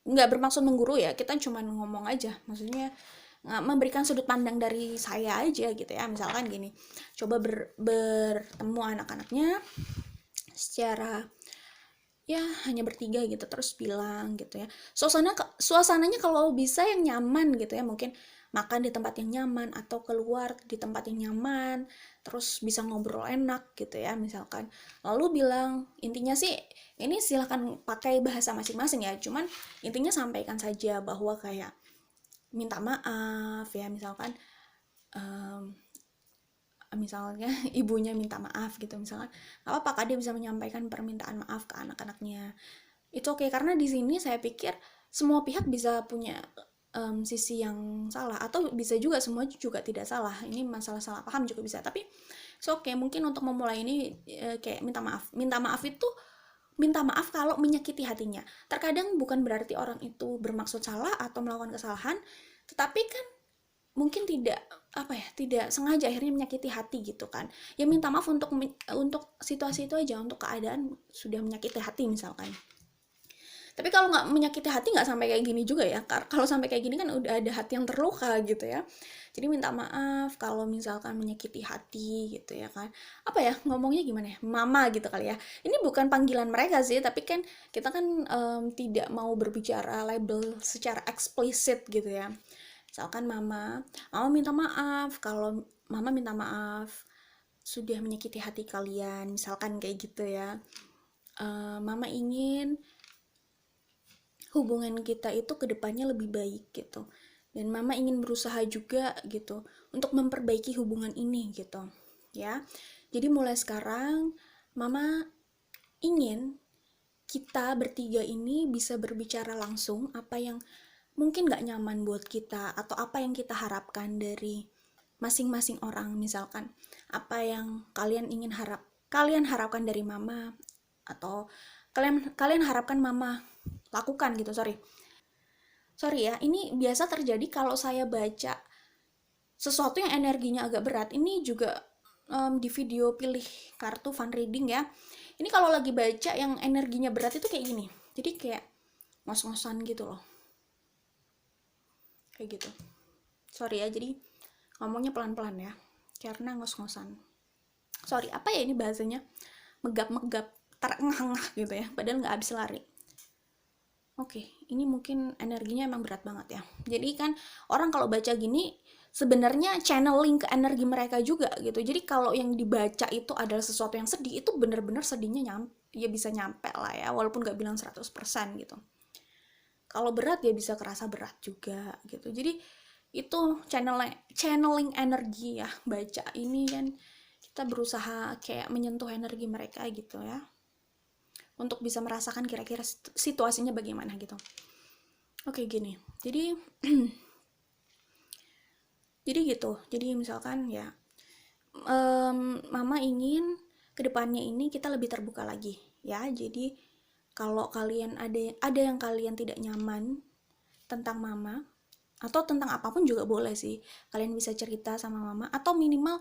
nggak bermaksud mengguru ya, kita cuma ngomong aja, maksudnya memberikan sudut pandang dari saya aja gitu ya. Misalkan gini, coba bertemu anak-anaknya secara ya hanya bertiga gitu, terus bilang gitu ya, suasananya kalau bisa yang nyaman gitu ya, mungkin makan di tempat yang nyaman atau keluar di tempat yang nyaman, terus bisa ngobrol enak gitu ya misalkan. Lalu bilang, intinya sih ini silahkan pakai bahasa masing-masing ya, cuman intinya sampaikan saja bahwa kayak minta maaf ya, misalkan misalnya ibunya minta maaf gitu, misalkan nggak apa-apa, dia bisa menyampaikan permintaan maaf ke anak-anaknya, itu oke. Karena di sini saya pikir semua pihak bisa punya sisi yang salah, atau bisa juga semua juga tidak salah, ini masalah salah paham juga bisa. Tapi So, oke, mungkin untuk memulai ini kayak minta maaf. Minta maaf itu minta maaf kalau menyakiti hatinya. Terkadang bukan berarti orang itu bermaksud salah atau melakukan kesalahan, tetapi kan mungkin tidak tidak sengaja akhirnya menyakiti hati gitu kan. Ya minta maaf untuk situasi itu aja, untuk keadaan sudah menyakiti hati misalkan. Tapi kalau nggak menyakiti hati nggak sampai kayak gini juga ya. Kalau sampai kayak gini kan udah ada hati yang terluka gitu ya. Jadi minta maaf kalau misalkan menyakiti hati gitu ya kan. Apa ya, ngomongnya gimana ya? Mama gitu kali ya. Ini bukan panggilan mereka sih, tapi kan kita kan tidak mau berbicara label secara eksplisit gitu ya. Misalkan mama minta maaf kalau mama minta maaf sudah menyakiti hati kalian, misalkan kayak gitu ya. Mama ingin hubungan kita itu kedepannya lebih baik gitu, dan mama ingin berusaha juga gitu untuk memperbaiki hubungan ini gitu ya. Jadi mulai sekarang mama ingin kita bertiga ini bisa berbicara langsung apa yang mungkin gak nyaman buat kita, atau apa yang kita harapkan dari masing-masing orang. Misalkan apa yang kalian harapkan dari mama, atau kalian harapkan mama lakukan gitu. Sorry ya, ini biasa terjadi kalau saya baca sesuatu yang energinya agak berat. Ini juga di video pilih kartu fun reading ya. Ini kalau lagi baca yang energinya berat itu kayak gini. Jadi kayak ngos-ngosan gitu loh. Kayak gitu. Sorry ya, jadi ngomongnya pelan-pelan ya. Karena ngos-ngosan. Sorry, apa ya ini bahasanya? Megap-megap, terengah-engah gitu ya. Padahal nggak habis lari. Oke, ini mungkin energinya emang berat banget ya. Jadi kan orang kalau baca gini sebenarnya channeling ke energi mereka juga gitu. Jadi kalau yang dibaca itu adalah sesuatu yang sedih, itu bener-bener sedihnya ya bisa nyampe lah ya, walaupun gak bilang 100% gitu. Kalau berat ya bisa kerasa berat juga gitu. Jadi itu channeling energi ya, baca ini kan kita berusaha kayak menyentuh energi mereka gitu ya, untuk bisa merasakan kira-kira situasinya bagaimana gitu. Oke, gini. Jadi jadi gitu. Jadi misalkan ya, mama ingin kedepannya ini kita lebih terbuka lagi ya. Jadi kalau kalian ada yang kalian tidak nyaman tentang mama, atau tentang apapun juga boleh sih, kalian bisa cerita sama mama, atau minimal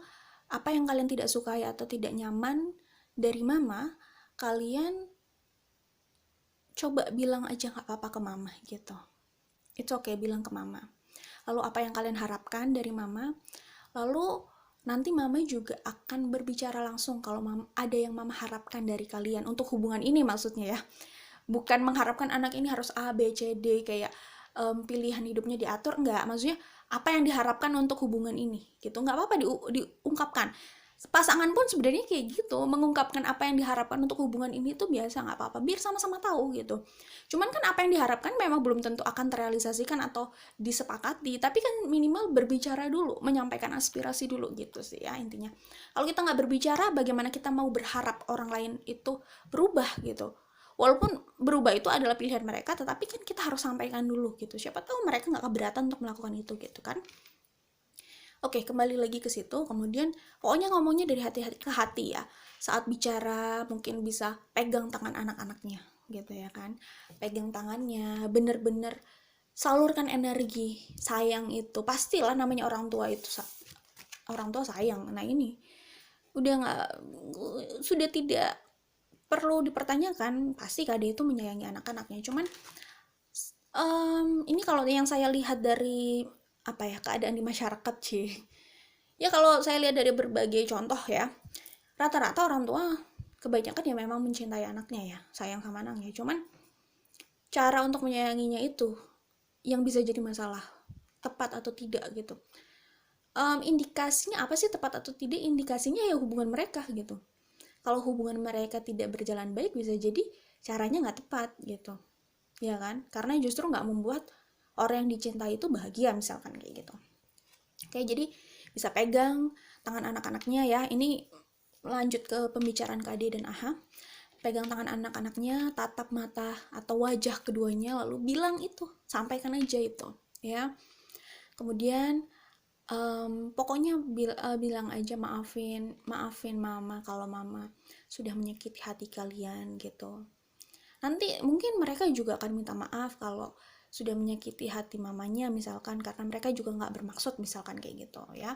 apa yang kalian tidak sukai atau tidak nyaman dari mama, kalian coba bilang aja nggak apa-apa ke mama gitu. It's okay, bilang ke mama. Lalu apa yang kalian harapkan dari mama, lalu nanti mama juga akan berbicara langsung kalau ada yang mama harapkan dari kalian untuk hubungan ini, maksudnya ya. Bukan mengharapkan anak ini harus A, B, C, D kayak pilihan hidupnya diatur, enggak. Maksudnya apa yang diharapkan untuk hubungan ini gitu, nggak apa-apa diungkapkan. Pasangan pun sebenarnya kayak gitu, mengungkapkan apa yang diharapkan untuk hubungan ini tuh biasa, nggak apa-apa, biar sama-sama tahu gitu. Cuman kan apa yang diharapkan memang belum tentu akan terrealisasikan atau disepakati, tapi kan minimal berbicara dulu, menyampaikan aspirasi dulu gitu sih ya intinya. Kalau kita nggak berbicara, bagaimana kita mau berharap orang lain itu berubah gitu. Walaupun berubah itu adalah pilihan mereka, tetapi kan kita harus sampaikan dulu gitu. Siapa tahu mereka nggak keberatan untuk melakukan itu gitu kan. Oke, kembali lagi ke situ. Kemudian pokoknya ngomongnya dari hati ke hati ya. Saat bicara mungkin bisa pegang tangan anak-anaknya gitu ya kan. Pegang tangannya, bener-bener salurkan energi sayang itu. Pastilah namanya orang tua itu orang tua sayang. Nah ini udah nggak, sudah tidak perlu dipertanyakan, pasti Kade itu menyayangi anak-anaknya. Cuman ini kalau yang saya lihat dari keadaan di masyarakat sih. Ya kalau saya lihat dari berbagai contoh ya, rata-rata orang tua kebanyakan ya memang mencintai anaknya ya, sayang sama anaknya. Cuman cara untuk menyayanginya itu yang bisa jadi masalah, tepat atau tidak gitu. Indikasinya apa sih tepat atau tidak? Indikasinya ya hubungan mereka gitu. Kalau hubungan mereka tidak berjalan baik, bisa jadi caranya nggak tepat gitu, ya kan? Karena justru nggak membuat orang yang dicintai itu bahagia, misalkan kayak gitu. Oke, jadi bisa pegang tangan anak-anaknya ya. Ini lanjut ke pembicaraan Kade dan Aha. Pegang tangan anak-anaknya, tatap mata atau wajah keduanya, lalu bilang itu, sampaikan aja itu ya. Kemudian Pokoknya bilang aja maafin mama kalau mama sudah menyakiti hati kalian gitu. Nanti mungkin mereka juga akan minta maaf kalau sudah menyakiti hati mamanya misalkan, karena mereka juga nggak bermaksud misalkan kayak gitu ya.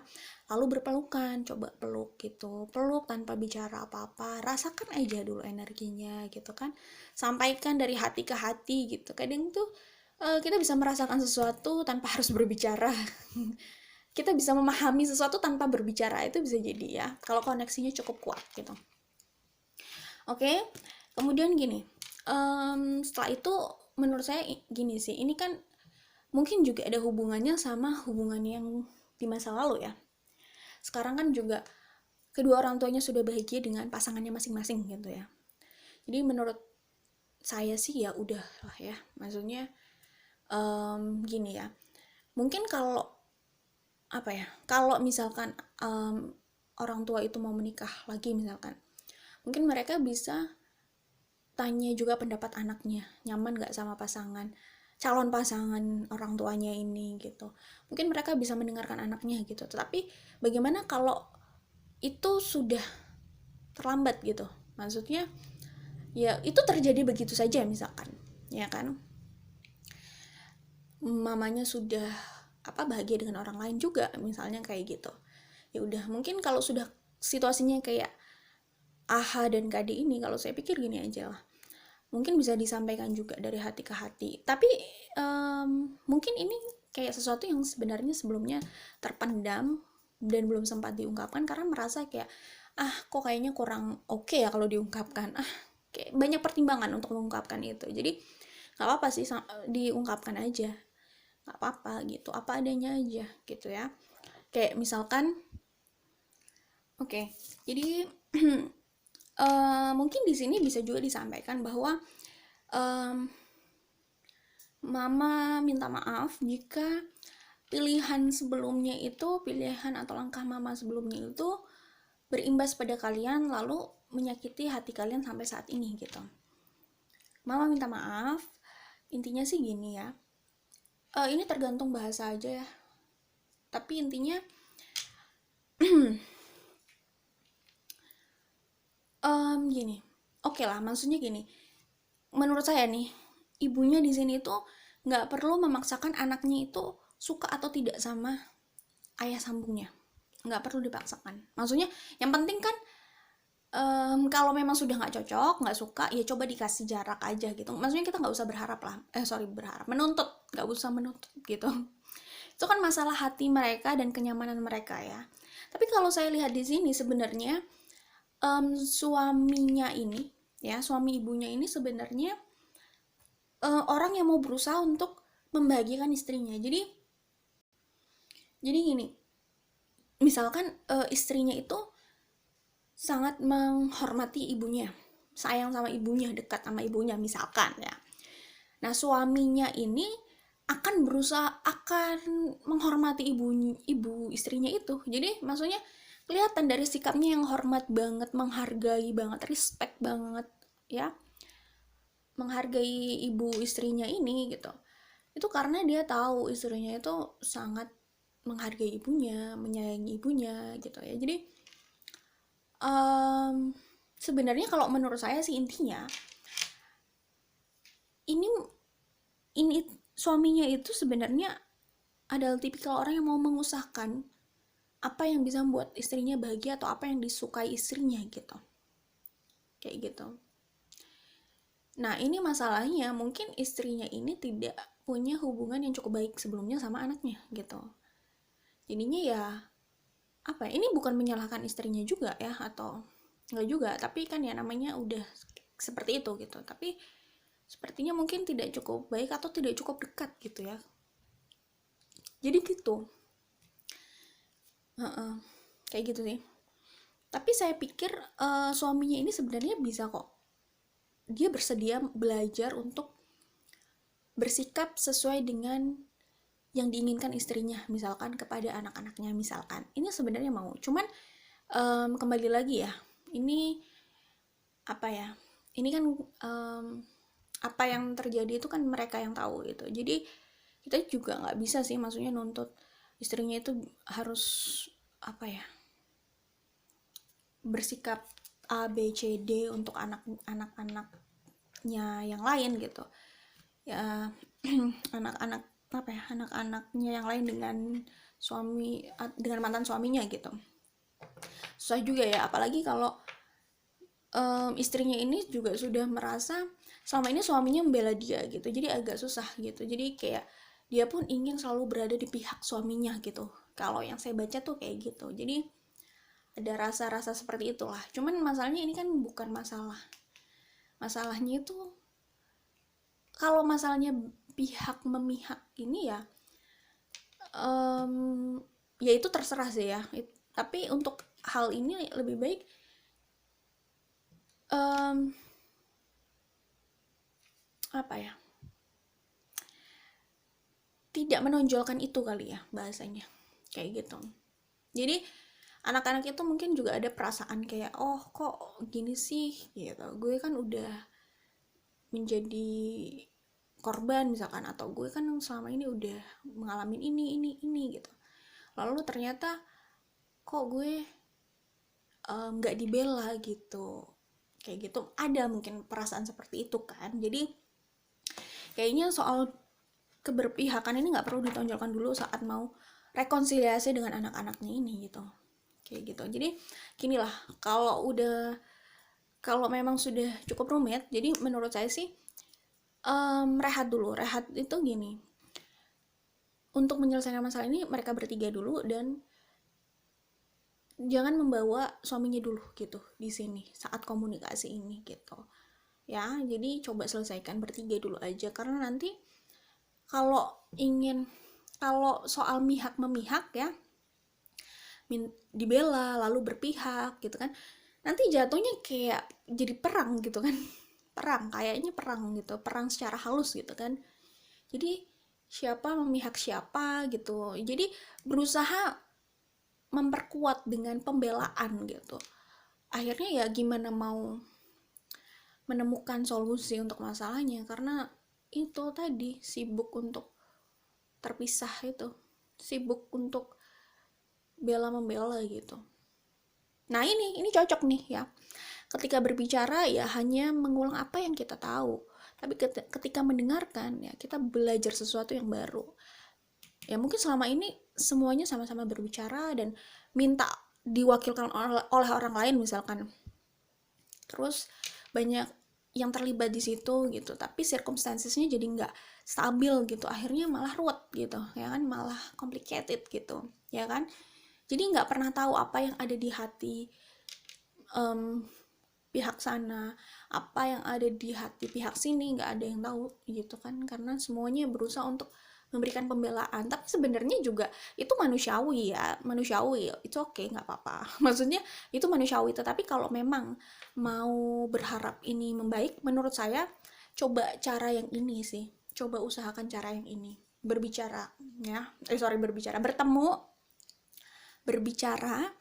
Lalu berpelukan, coba peluk gitu, peluk tanpa bicara apa-apa, rasakan aja dulu energinya gitu kan, sampaikan dari hati ke hati gitu. Kadang tuh kita bisa merasakan sesuatu tanpa harus berbicara. Kita bisa memahami sesuatu tanpa berbicara, itu bisa jadi ya kalau koneksinya cukup kuat gitu. Oke, kemudian gini, setelah itu menurut saya gini sih, ini kan mungkin juga ada hubungannya sama hubungan yang di masa lalu ya. Sekarang kan juga kedua orang tuanya sudah bahagia dengan pasangannya masing-masing gitu ya. Jadi menurut saya sih ya udah lah ya, maksudnya gini ya, mungkin kalau apa ya, kalau misalkan orang tua itu mau menikah lagi misalkan, mungkin mereka bisa tanya juga pendapat anaknya, nyaman gak sama calon pasangan orang tuanya ini gitu. Mungkin mereka bisa mendengarkan anaknya gitu. Tetapi bagaimana kalau itu sudah terlambat gitu? Maksudnya ya itu terjadi begitu saja misalkan, ya kan? Mamanya sudah bahagia dengan orang lain juga misalnya kayak gitu. Ya udah, mungkin kalau sudah situasinya kayak AHA dan KD ini, kalau saya pikir gini aja lah, mungkin bisa disampaikan juga dari hati ke hati, tapi mungkin ini kayak sesuatu yang sebenarnya sebelumnya terpendam dan belum sempat diungkapkan karena merasa kayak kok kayaknya kurang oke ya kalau diungkapkan, kayak banyak pertimbangan untuk mengungkapkan itu. Jadi nggak apa-apa sih diungkapkan aja, nggak apa-apa gitu, apa adanya aja gitu ya. Kayak misalkan jadi mungkin di sini bisa juga disampaikan bahwa mama minta maaf jika pilihan atau langkah mama sebelumnya itu berimbas pada kalian lalu menyakiti hati kalian sampai saat ini gitu. Mama minta maaf, intinya sih gini ya, ini tergantung bahasa aja ya, tapi intinya gini, oke lah, maksudnya gini, menurut saya nih, ibunya di sini tuh nggak perlu memaksakan anaknya itu suka atau tidak sama ayah sambungnya, nggak perlu dipaksakan. Maksudnya yang penting kan kalau memang sudah nggak cocok, nggak suka, ya coba dikasih jarak aja gitu. Maksudnya kita nggak usah menuntut, nggak usah menuntut gitu. Itu kan masalah hati mereka dan kenyamanan mereka ya. Tapi kalau saya lihat di sini sebenarnya suaminya ini ya, suami ibunya ini sebenarnya orang yang mau berusaha untuk membahagiakan istrinya. Jadi gini, misalkan istrinya itu sangat menghormati ibunya, sayang sama ibunya, dekat sama ibunya misalkan ya. Nah suaminya ini akan menghormati ibu istrinya itu. Jadi maksudnya kelihatan dari sikapnya yang hormat banget, menghargai banget, respect banget ya, menghargai ibu istrinya ini gitu. Itu karena dia tahu istrinya itu sangat menghargai ibunya, menyayangi ibunya gitu ya. Jadi sebenarnya kalau menurut saya sih intinya ini suaminya itu sebenarnya adalah tipikal orang yang mau mengusahakan apa yang bisa membuat istrinya bahagia atau apa yang disukai istrinya gitu, kayak gitu. Nah ini masalahnya, mungkin istrinya ini tidak punya hubungan yang cukup baik sebelumnya sama anaknya gitu. Jadinya ya ini bukan menyalahkan istrinya juga ya, atau enggak juga, tapi kan ya namanya udah seperti itu gitu. Tapi sepertinya mungkin tidak cukup baik atau tidak cukup dekat gitu ya. Jadi gitu. Kayak gitu sih. Tapi saya pikir suaminya ini sebenarnya bisa kok. Dia bersedia belajar untuk bersikap sesuai dengan yang diinginkan istrinya, misalkan kepada anak-anaknya misalkan. Ini sebenarnya mau. Cuman kembali lagi ya. Ini ini kan apa yang terjadi itu kan mereka yang tahu gitu. Jadi kita juga nggak bisa sih maksudnya nuntut istrinya itu harus apa ya, bersikap A B C D untuk anak-anaknya yang lain gitu ya. anak-anak apa ya, anak-anaknya yang lain dengan mantan suaminya gitu. Susah juga ya, apalagi kalau istrinya ini juga sudah merasa selama ini suaminya membela dia gitu, jadi agak susah gitu. Jadi kayak dia pun ingin selalu berada di pihak suaminya gitu, kalau yang saya baca tuh kayak gitu. Jadi ada rasa-rasa seperti itulah. Cuman masalahnya ini kan bukan masalahnya itu, kalau masalahnya pihak memihak ini ya, ya itu terserah sih ya. Tapi untuk hal ini lebih baik apa ya, tidak menonjolkan itu kali ya bahasanya, kayak gitu. Jadi anak-anak itu mungkin juga ada perasaan kayak, oh kok gini sih gitu, gue kan udah menjadi korban misalkan, atau gue kan selama ini udah mengalami ini gitu, lalu ternyata kok gue nggak dibela gitu, kayak gitu. Ada mungkin perasaan seperti itu kan. Jadi kayaknya soal keberpihakan ini nggak perlu ditonjolkan dulu saat mau rekonsiliasi dengan anak-anaknya ini gitu, kayak gitu. Jadi ginilah, kalau memang sudah cukup rumit, jadi menurut saya sih rehat dulu. Rehat itu gini, untuk menyelesaikan masalah ini mereka bertiga dulu, dan jangan membawa suaminya dulu gitu di sini saat komunikasi ini gitu ya. Jadi coba selesaikan bertiga dulu aja, karena nanti kalau soal memihak ya, dibela lalu berpihak gitu kan, nanti jatuhnya kayak jadi perang gitu kan. Kayaknya perang gitu, perang secara halus gitu kan. Jadi siapa memihak siapa gitu, jadi berusaha memperkuat dengan pembelaan gitu. Akhirnya ya gimana mau menemukan solusi untuk masalahnya, karena itu tadi sibuk untuk terpisah, itu sibuk untuk bela-membela gitu. Nah ini cocok nih ya, ketika berbicara ya hanya mengulang apa yang kita tahu, tapi ketika mendengarkan ya kita belajar sesuatu yang baru. Ya mungkin selama ini semuanya sama-sama berbicara dan minta diwakilkan oleh orang lain misalkan, terus banyak yang terlibat di situ gitu, tapi circumstancesnya jadi nggak stabil gitu, akhirnya malah ruwet gitu ya kan, malah complicated gitu ya kan. Jadi nggak pernah tahu apa yang ada di hati pihak sana, apa yang ada di hati pihak sini, nggak ada yang tahu gitu kan, karena semuanya berusaha untuk memberikan pembelaan. Tapi sebenarnya juga itu manusiawi, itu oke, nggak apa-apa. Maksudnya itu manusiawi, tetapi kalau memang mau berharap ini membaik, menurut saya coba cara yang ini sih, coba usahakan cara yang ini, berbicara ya, berbicara,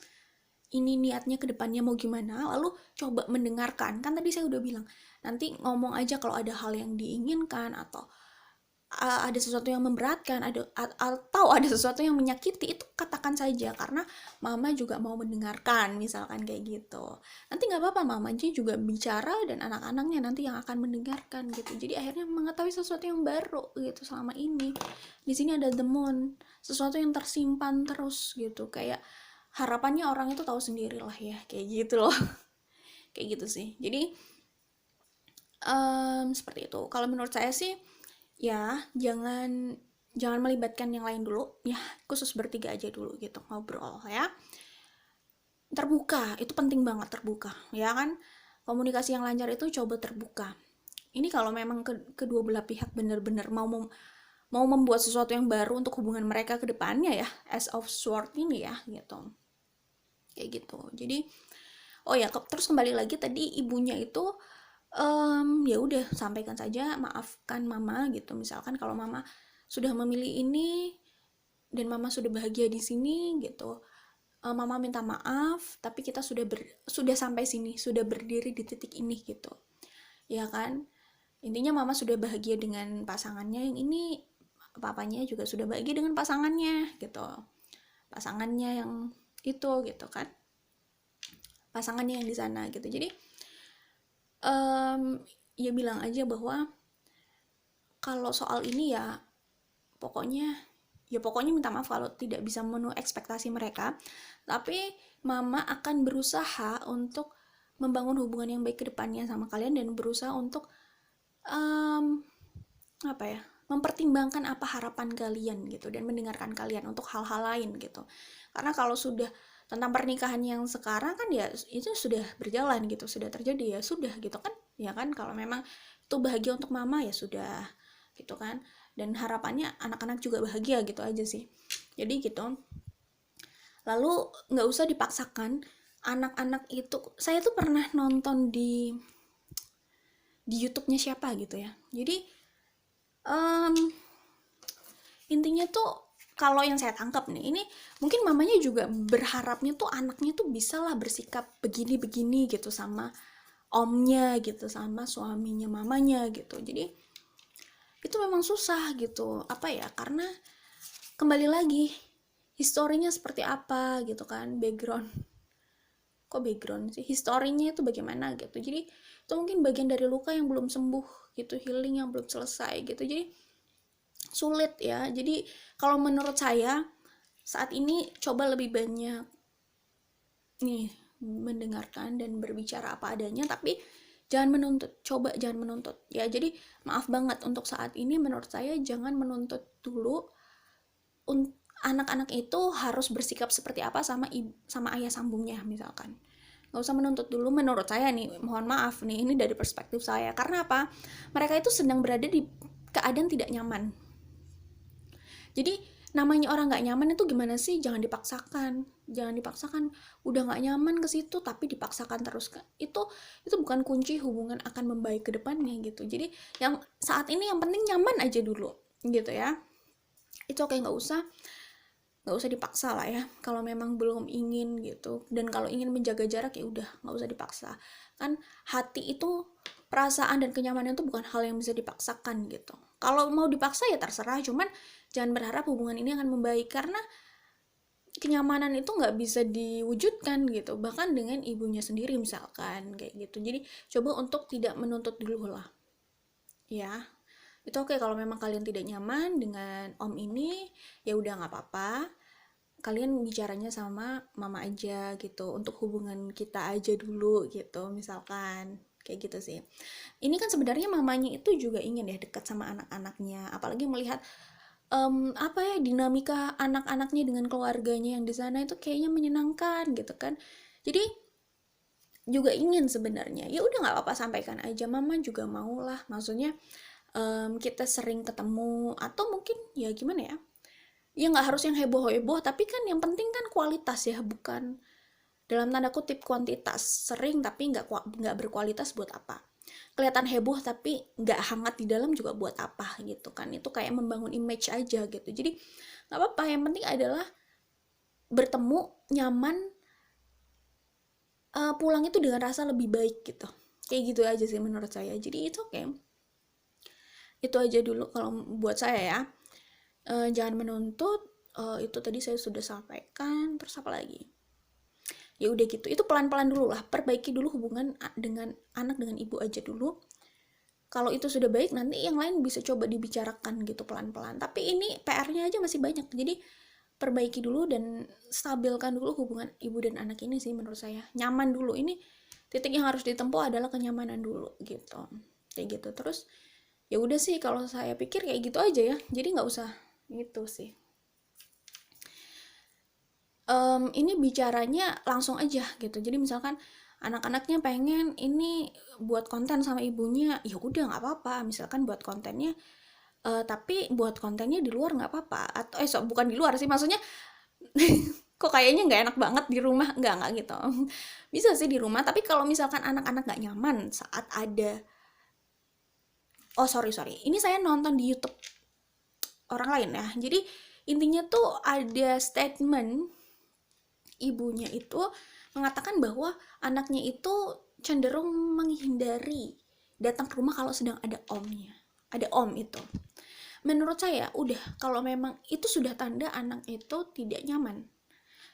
ini niatnya ke depannya mau gimana, lalu coba mendengarkan. Kan tadi saya udah bilang, nanti ngomong aja kalau ada hal yang diinginkan, atau ada sesuatu yang memberatkan, atau ada sesuatu yang menyakiti, itu katakan saja, karena mama juga mau mendengarkan, misalkan kayak gitu. Nanti nggak apa-apa, mamanya juga bicara dan anak-anaknya nanti yang akan mendengarkan gitu. Jadi akhirnya mengetahui sesuatu yang baru gitu. Selama ini di sini ada the moon, sesuatu yang tersimpan terus gitu, kayak harapannya orang itu tahu sendiri lah ya, kayak gitu loh. Kayak gitu sih. Jadi seperti itu. Kalau menurut saya sih ya jangan melibatkan yang lain dulu ya, khusus bertiga aja dulu gitu, ngobrol ya, terbuka. Itu penting banget, terbuka ya kan. Komunikasi yang lancar itu coba terbuka. Ini kalau memang kedua belah pihak benar-benar mau membuat sesuatu yang baru untuk hubungan mereka ke depannya ya, as of sword ini ya gitu, kayak gitu. Jadi oh ya, terus kembali lagi tadi ibunya itu ya udah sampaikan saja, maafkan mama gitu. Misalkan kalau mama sudah memilih ini dan mama sudah bahagia di sini gitu, mama minta maaf, tapi kita sudah sampai sini, sudah berdiri di titik ini gitu ya kan. Intinya mama sudah bahagia dengan pasangannya yang ini, papanya juga sudah bahagia dengan pasangannya gitu, pasangannya yang itu gitu kan, pasangannya yang di sana gitu. Jadi ya bilang aja bahwa kalau soal ini ya pokoknya minta maaf kalau tidak bisa memenuhi ekspektasi mereka, tapi mama akan berusaha untuk membangun hubungan yang baik ke depannya sama kalian dan berusaha untuk mempertimbangkan apa harapan kalian gitu dan mendengarkan kalian untuk hal-hal lain gitu. Karena kalau sudah tentang pernikahan yang sekarang kan ya itu sudah berjalan gitu, sudah terjadi ya sudah gitu kan, ya kan, kalau memang itu bahagia untuk mama ya sudah gitu kan, dan harapannya anak-anak juga bahagia gitu aja sih. Jadi gitu, lalu nggak usah dipaksakan anak-anak itu. Saya tuh pernah nonton di YouTube-nya siapa gitu ya, jadi intinya tuh kalau yang saya tangkap nih, ini mungkin mamanya juga berharapnya tuh anaknya tuh bisa lah bersikap begini-begini gitu sama omnya gitu, sama suaminya mamanya gitu. Jadi itu memang susah gitu, apa ya, karena kembali lagi historinya seperti apa gitu kan, background sih, historinya itu bagaimana gitu. Jadi itu mungkin bagian dari luka yang belum sembuh gitu, healing yang belum selesai gitu. Jadi sulit ya. Jadi kalau menurut saya saat ini coba lebih banyak nih mendengarkan dan berbicara apa adanya, tapi jangan menuntut, coba jangan menuntut ya. Jadi maaf banget untuk saat ini menurut saya jangan menuntut dulu anak-anak itu harus bersikap seperti apa sama ayah sambungnya misalkan. Nggak usah menuntut dulu menurut saya nih, mohon maaf nih, ini dari perspektif saya. Karena apa? Mereka itu sedang berada di keadaan tidak nyaman. Jadi namanya orang nggak nyaman itu gimana sih? Jangan dipaksakan. Udah nggak nyaman ke situ tapi dipaksakan terus, itu bukan kunci hubungan akan membaik ke depannya gitu. Jadi yang saat ini yang penting nyaman aja dulu gitu ya. Itu oke, nggak usah dipaksa lah ya kalau memang belum ingin gitu. Dan kalau ingin menjaga jarak ya udah nggak usah dipaksa. Kan hati itu, perasaan dan kenyamanan itu bukan hal yang bisa dipaksakan gitu. Kalau mau dipaksa ya terserah, cuman jangan berharap hubungan ini akan membaik, karena kenyamanan itu nggak bisa diwujudkan gitu, bahkan dengan ibunya sendiri misalkan kayak gitu. Jadi coba untuk tidak menuntut dulu lah ya. Itu oke kalau memang kalian tidak nyaman dengan om ini, ya udah nggak apa-apa, kalian bicaranya sama mama aja gitu, untuk hubungan kita aja dulu gitu misalkan kayak gitu sih. Ini kan sebenarnya mamanya itu juga ingin ya dekat sama anak-anaknya, apalagi melihat dinamika anak-anaknya dengan keluarganya yang di sana itu kayaknya menyenangkan gitu kan. Jadi juga ingin sebenarnya, ya udah nggak apa-apa, sampaikan aja, mama juga mau lah, maksudnya kita sering ketemu, atau mungkin ya gimana ya nggak harus yang heboh-heboh, tapi kan yang penting kan kualitas ya, bukan dalam tanda kutip kuantitas. Sering tapi nggak berkualitas buat apa? Kelihatan heboh tapi nggak hangat di dalam juga buat apa gitu kan. Itu kayak membangun image aja gitu. Jadi nggak apa-apa, yang penting adalah bertemu nyaman, pulang itu dengan rasa lebih baik gitu. Kayak gitu aja sih menurut saya. Jadi itu oke. Itu aja dulu kalau buat saya ya. Jangan menuntut, itu tadi saya sudah sampaikan. Terus apa lagi? Ya udah gitu, itu pelan-pelan dulu lah, perbaiki dulu hubungan dengan anak dengan ibu aja dulu. Kalau itu sudah baik, nanti yang lain bisa coba dibicarakan gitu pelan-pelan. Tapi ini PR-nya aja masih banyak, jadi perbaiki dulu dan stabilkan dulu hubungan ibu dan anak ini sih menurut saya. Nyaman dulu, ini titik yang harus ditempuh adalah kenyamanan dulu gitu, kayak gitu. Terus ya udah sih, kalau saya pikir kayak gitu aja ya, jadi nggak usah gitu sih. Ini bicaranya langsung aja gitu. Jadi misalkan anak-anaknya pengen ini buat konten sama ibunya, ya udah nggak apa-apa. Misalkan buat kontennya, tapi buat kontennya di luar nggak apa-apa. Atau bukan di luar sih, maksudnya kok kayaknya nggak enak banget di rumah, nggak gitu. Bisa sih di rumah, tapi kalau misalkan anak-anak nggak nyaman saat ada, sorry, ini saya nonton di YouTube orang lain ya. Jadi intinya tuh ada statement ibunya itu mengatakan bahwa anaknya itu cenderung menghindari datang ke rumah kalau sedang ada omnya, ada om itu. menurut saya udah, kalau memang itu sudah tanda anak itu tidak nyaman,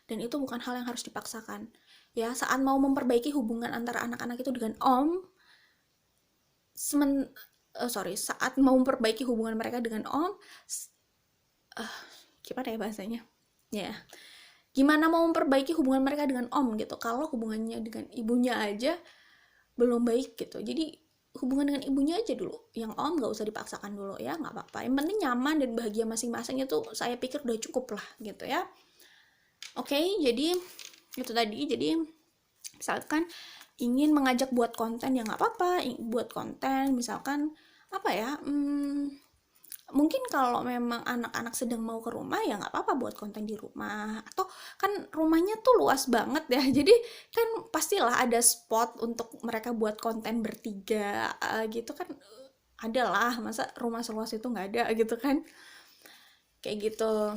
dan itu bukan hal yang harus dipaksakan ya. Saat mau memperbaiki hubungan antara anak-anak itu dengan om, saat mau memperbaiki hubungan mereka dengan om, gimana ya bahasanya ya, gimana mau memperbaiki hubungan mereka dengan om gitu kalau hubungannya dengan ibunya aja belum baik gitu. Jadi hubungan dengan ibunya aja dulu, yang om gak usah dipaksakan dulu ya, nggak apa-apa, yang penting nyaman dan bahagia masing-masing, itu saya pikir udah cukup lah gitu ya. Oke, jadi itu tadi. Jadi misalkan ingin mengajak buat konten ya nggak apa-apa, buat konten misalkan apa ya, mungkin kalau memang anak-anak sedang mau ke rumah ya nggak apa-apa buat konten di rumah, atau kan rumahnya tuh luas banget ya, jadi kan pastilah ada spot untuk mereka buat konten bertiga gitu kan, ada lah, masa rumah seluas itu nggak ada gitu kan, kayak gitu.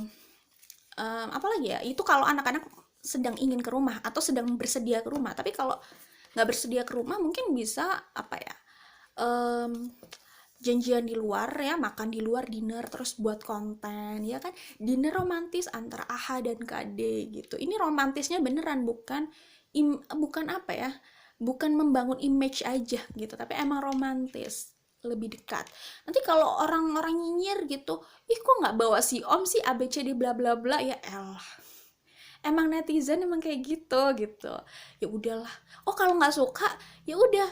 Apalagi ya, itu kalau anak-anak sedang ingin ke rumah atau sedang bersedia ke rumah. Tapi kalau nggak bersedia ke rumah, mungkin bisa apa ya, janjian di luar ya, makan di luar, dinner, terus buat konten ya kan, dinner romantis antara AHA dan KD gitu. Ini romantisnya beneran, bukan apa ya, bukan membangun image aja gitu, tapi emang romantis, lebih dekat. Nanti kalau orang-orang nyinyir gitu, ih kok nggak bawa si om sih, ABCD bla bla bla, ya elah, emang netizen emang kayak gitu gitu. Ya udahlah, oh kalau nggak suka ya udah,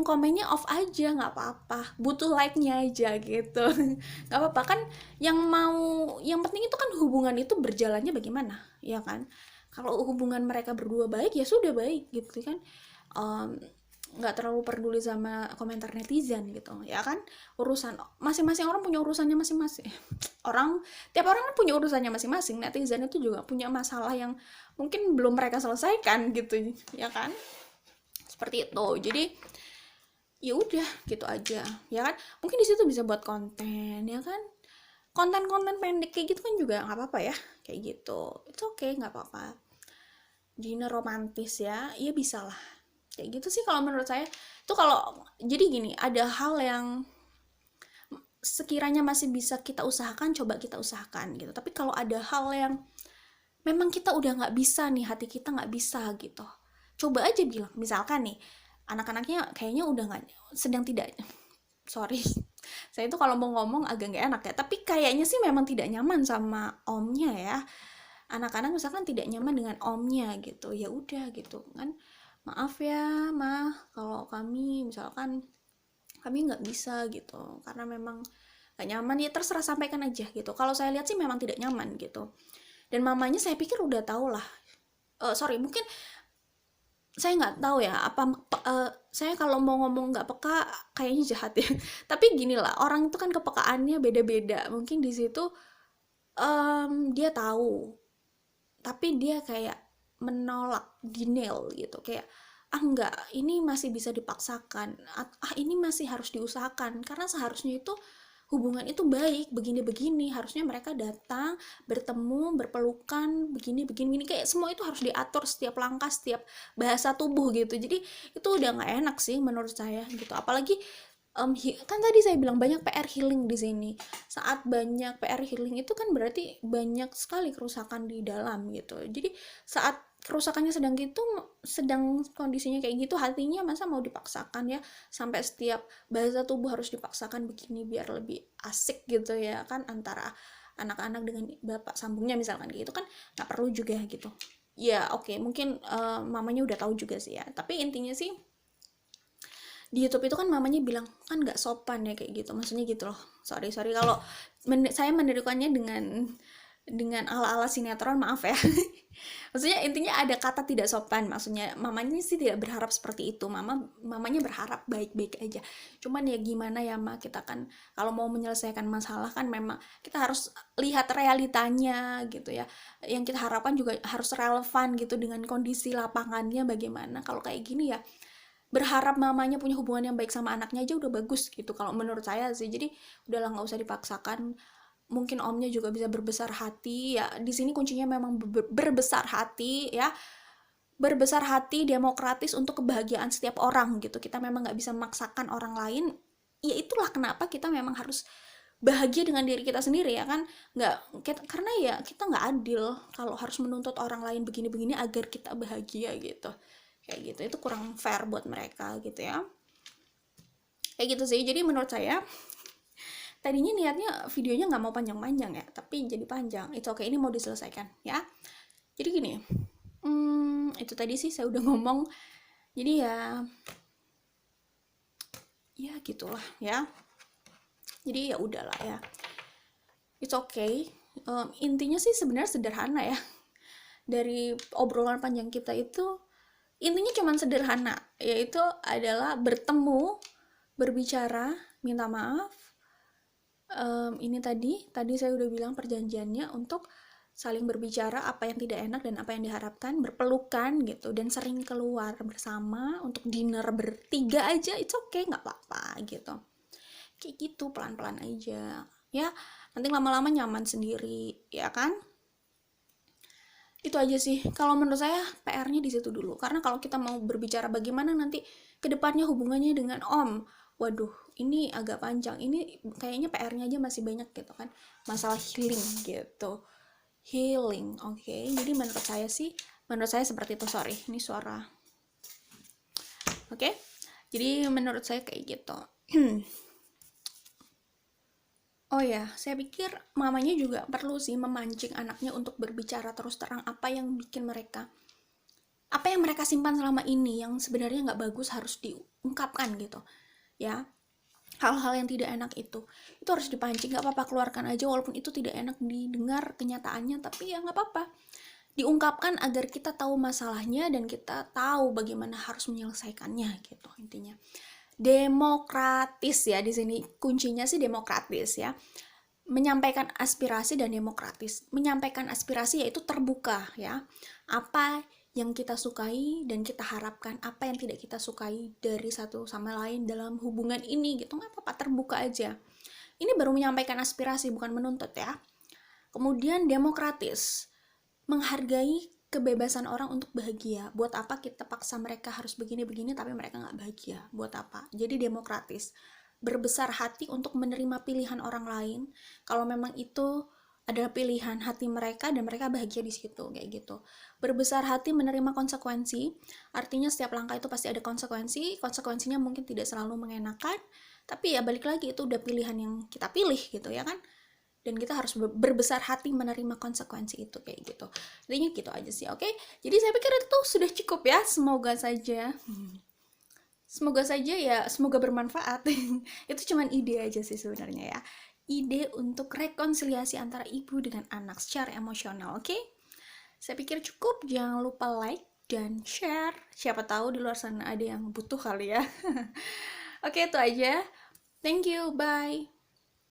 komennya off aja, nggak apa-apa, butuh like-nya aja gitu. Nggak apa-apa kan, yang penting itu kan hubungan itu berjalannya bagaimana ya kan. Kalau hubungan mereka berdua baik ya sudah baik gitu kan. Nggak terlalu peduli sama komentar netizen gitu ya kan. Urusan masing-masing orang punya urusannya masing-masing. Tiap orang kan punya urusannya masing-masing. Netizen itu juga punya masalah yang mungkin belum mereka selesaikan gitu ya kan, seperti itu. Jadi ya udah gitu aja ya kan, mungkin di situ bisa buat konten ya kan, konten-konten pendek kayak gitu kan juga nggak apa-apa ya, kayak gitu itu oke, nggak apa-apa. Dinner romantis ya, iya bisa lah, kayak gitu sih kalau menurut saya. Itu kalau jadi gini, ada hal yang sekiranya masih bisa kita usahakan, coba kita usahakan gitu. Tapi kalau ada hal yang memang kita udah nggak bisa nih, hati kita nggak bisa gitu, coba aja bilang. Misalkan nih anak-anaknya kayaknya udah nggak, sedang tidak, sorry, saya itu kalau mau ngomong agak nggak enak ya, tapi kayaknya sih memang tidak nyaman sama omnya ya. Anak-anak misalkan tidak nyaman dengan omnya gitu, ya udah gitu kan, maaf ya mah, kalau kami misalkan kami nggak bisa gitu karena memang nggak nyaman, ya terserah, sampaikan aja gitu. Kalau saya lihat sih memang tidak nyaman gitu, dan mamanya saya pikir udah tahu lah. Sorry, mungkin saya nggak tahu ya apa, saya kalau mau ngomong nggak peka kayaknya jahat ya. Tapi gini lah, orang itu kan kepekaannya beda-beda, mungkin di situ dia tahu tapi dia kayak menolak, denial gitu, kayak enggak, ini masih bisa dipaksakan, ini masih harus diusahakan, karena seharusnya itu hubungan itu baik, begini-begini, harusnya mereka datang, bertemu, berpelukan, begini-begini, kayak semua itu harus diatur, setiap langkah, setiap bahasa tubuh gitu. Jadi itu udah nggak enak sih menurut saya gitu. Apalagi kan tadi saya bilang banyak PR healing di sini. Saat banyak PR healing itu kan berarti banyak sekali kerusakan di dalam gitu. Jadi saat kerusakannya sedang kondisinya kayak gitu, hatinya masa mau dipaksakan ya, sampai setiap bahasa tubuh harus dipaksakan begini biar lebih asik gitu ya kan, antara anak-anak dengan bapak sambungnya misalkan gitu kan, nggak perlu juga gitu ya. Oke, mungkin mamanya udah tahu juga sih ya, tapi intinya sih di YouTube itu kan mamanya bilang kan nggak sopan ya kayak gitu, maksudnya gitu loh. Sorry kalau saya menirukannya dengan ala-ala sinetron, maaf ya. Maksudnya intinya ada kata tidak sopan, maksudnya mamanya sih tidak berharap seperti itu. Mamanya berharap baik-baik aja. Cuman ya gimana ya Ma, kita kan kalau mau menyelesaikan masalah kan memang kita harus lihat realitanya gitu ya. Yang kita harapkan juga harus relevan gitu dengan kondisi lapangannya bagaimana. Kalau kayak gini ya, berharap mamanya punya hubungan yang baik sama anaknya aja udah bagus gitu kalau menurut saya sih. Jadi udahlah, nggak usah dipaksakan. Mungkin omnya juga bisa berbesar hati ya, di sini kuncinya memang berbesar hati ya, berbesar hati, demokratis untuk kebahagiaan setiap orang gitu. Kita memang nggak bisa memaksakan orang lain, ya itulah kenapa kita memang harus bahagia dengan diri kita sendiri ya kan, karena ya kita nggak adil kalau harus menuntut orang lain begini-begini agar kita bahagia gitu, kayak gitu itu kurang fair buat mereka gitu ya, kayak gitu sih. Jadi menurut saya tadinya niatnya videonya nggak mau panjang-panjang ya, tapi jadi panjang. Itu oke, ini mau diselesaikan ya. Jadi gini, itu tadi sih saya udah ngomong. Jadi ya gitulah ya. Jadi ya udahlah ya. It's okay. Intinya sih sebenarnya sederhana ya. Dari obrolan panjang kita itu intinya cuma sederhana, yaitu adalah bertemu, berbicara, minta maaf. Ini tadi saya udah bilang perjanjiannya untuk saling berbicara apa yang tidak enak dan apa yang diharapkan, berpelukan gitu, dan sering keluar bersama untuk dinner bertiga aja, it's okay, nggak apa-apa gitu. Kayak gitu, pelan-pelan aja ya, nanti lama-lama nyaman sendiri ya kan. Itu aja sih kalau menurut saya, PR-nya di situ dulu, karena kalau kita mau berbicara bagaimana nanti kedepannya hubungannya dengan Om, waduh ini agak panjang, ini kayaknya PR-nya aja masih banyak gitu kan, masalah healing gitu, healing. Oke. Jadi menurut saya seperti itu. Sorry, ini suara. Oke. Jadi menurut saya kayak gitu. Oh ya, saya pikir mamanya juga perlu sih memancing anaknya untuk berbicara terus terang apa yang mereka simpan selama ini yang sebenarnya nggak bagus harus diungkapkan gitu ya. Hal-hal yang tidak enak itu harus dipancing, nggak apa-apa, keluarkan aja walaupun itu tidak enak didengar kenyataannya, tapi ya nggak apa-apa, diungkapkan agar kita tahu masalahnya dan kita tahu bagaimana harus menyelesaikannya gitu. Intinya demokratis ya, di sini kuncinya sih demokratis ya, menyampaikan aspirasi dan demokratis. Menyampaikan aspirasi yaitu terbuka ya, apa yang kita sukai dan kita harapkan, apa yang tidak kita sukai dari satu sama lain dalam hubungan ini gitu, nggak apa-apa, terbuka aja. Ini baru menyampaikan aspirasi, bukan menuntut ya. Kemudian demokratis, menghargai kebebasan orang untuk bahagia. Buat apa kita paksa mereka harus begini-begini tapi mereka nggak bahagia, buat apa? Jadi demokratis, berbesar hati untuk menerima pilihan orang lain kalau memang itu adalah pilihan hati mereka dan mereka bahagia di situ, kayak gitu. Berbesar hati menerima konsekuensi, artinya setiap langkah itu pasti ada konsekuensinya mungkin tidak selalu mengenakan, tapi ya balik lagi itu udah pilihan yang kita pilih gitu ya kan, dan kita harus berbesar hati menerima konsekuensi itu, kayak gitu. Intinya gitu aja sih, oke? Jadi saya pikir itu sudah cukup ya, semoga saja ya, semoga bermanfaat. Itu cuman ide aja sih sebenarnya ya, ide untuk rekonsiliasi antara ibu dengan anak secara emosional, oke? Saya pikir cukup, jangan lupa like dan share, siapa tahu di luar sana ada yang butuh kali ya. Oke, itu aja, thank you, bye.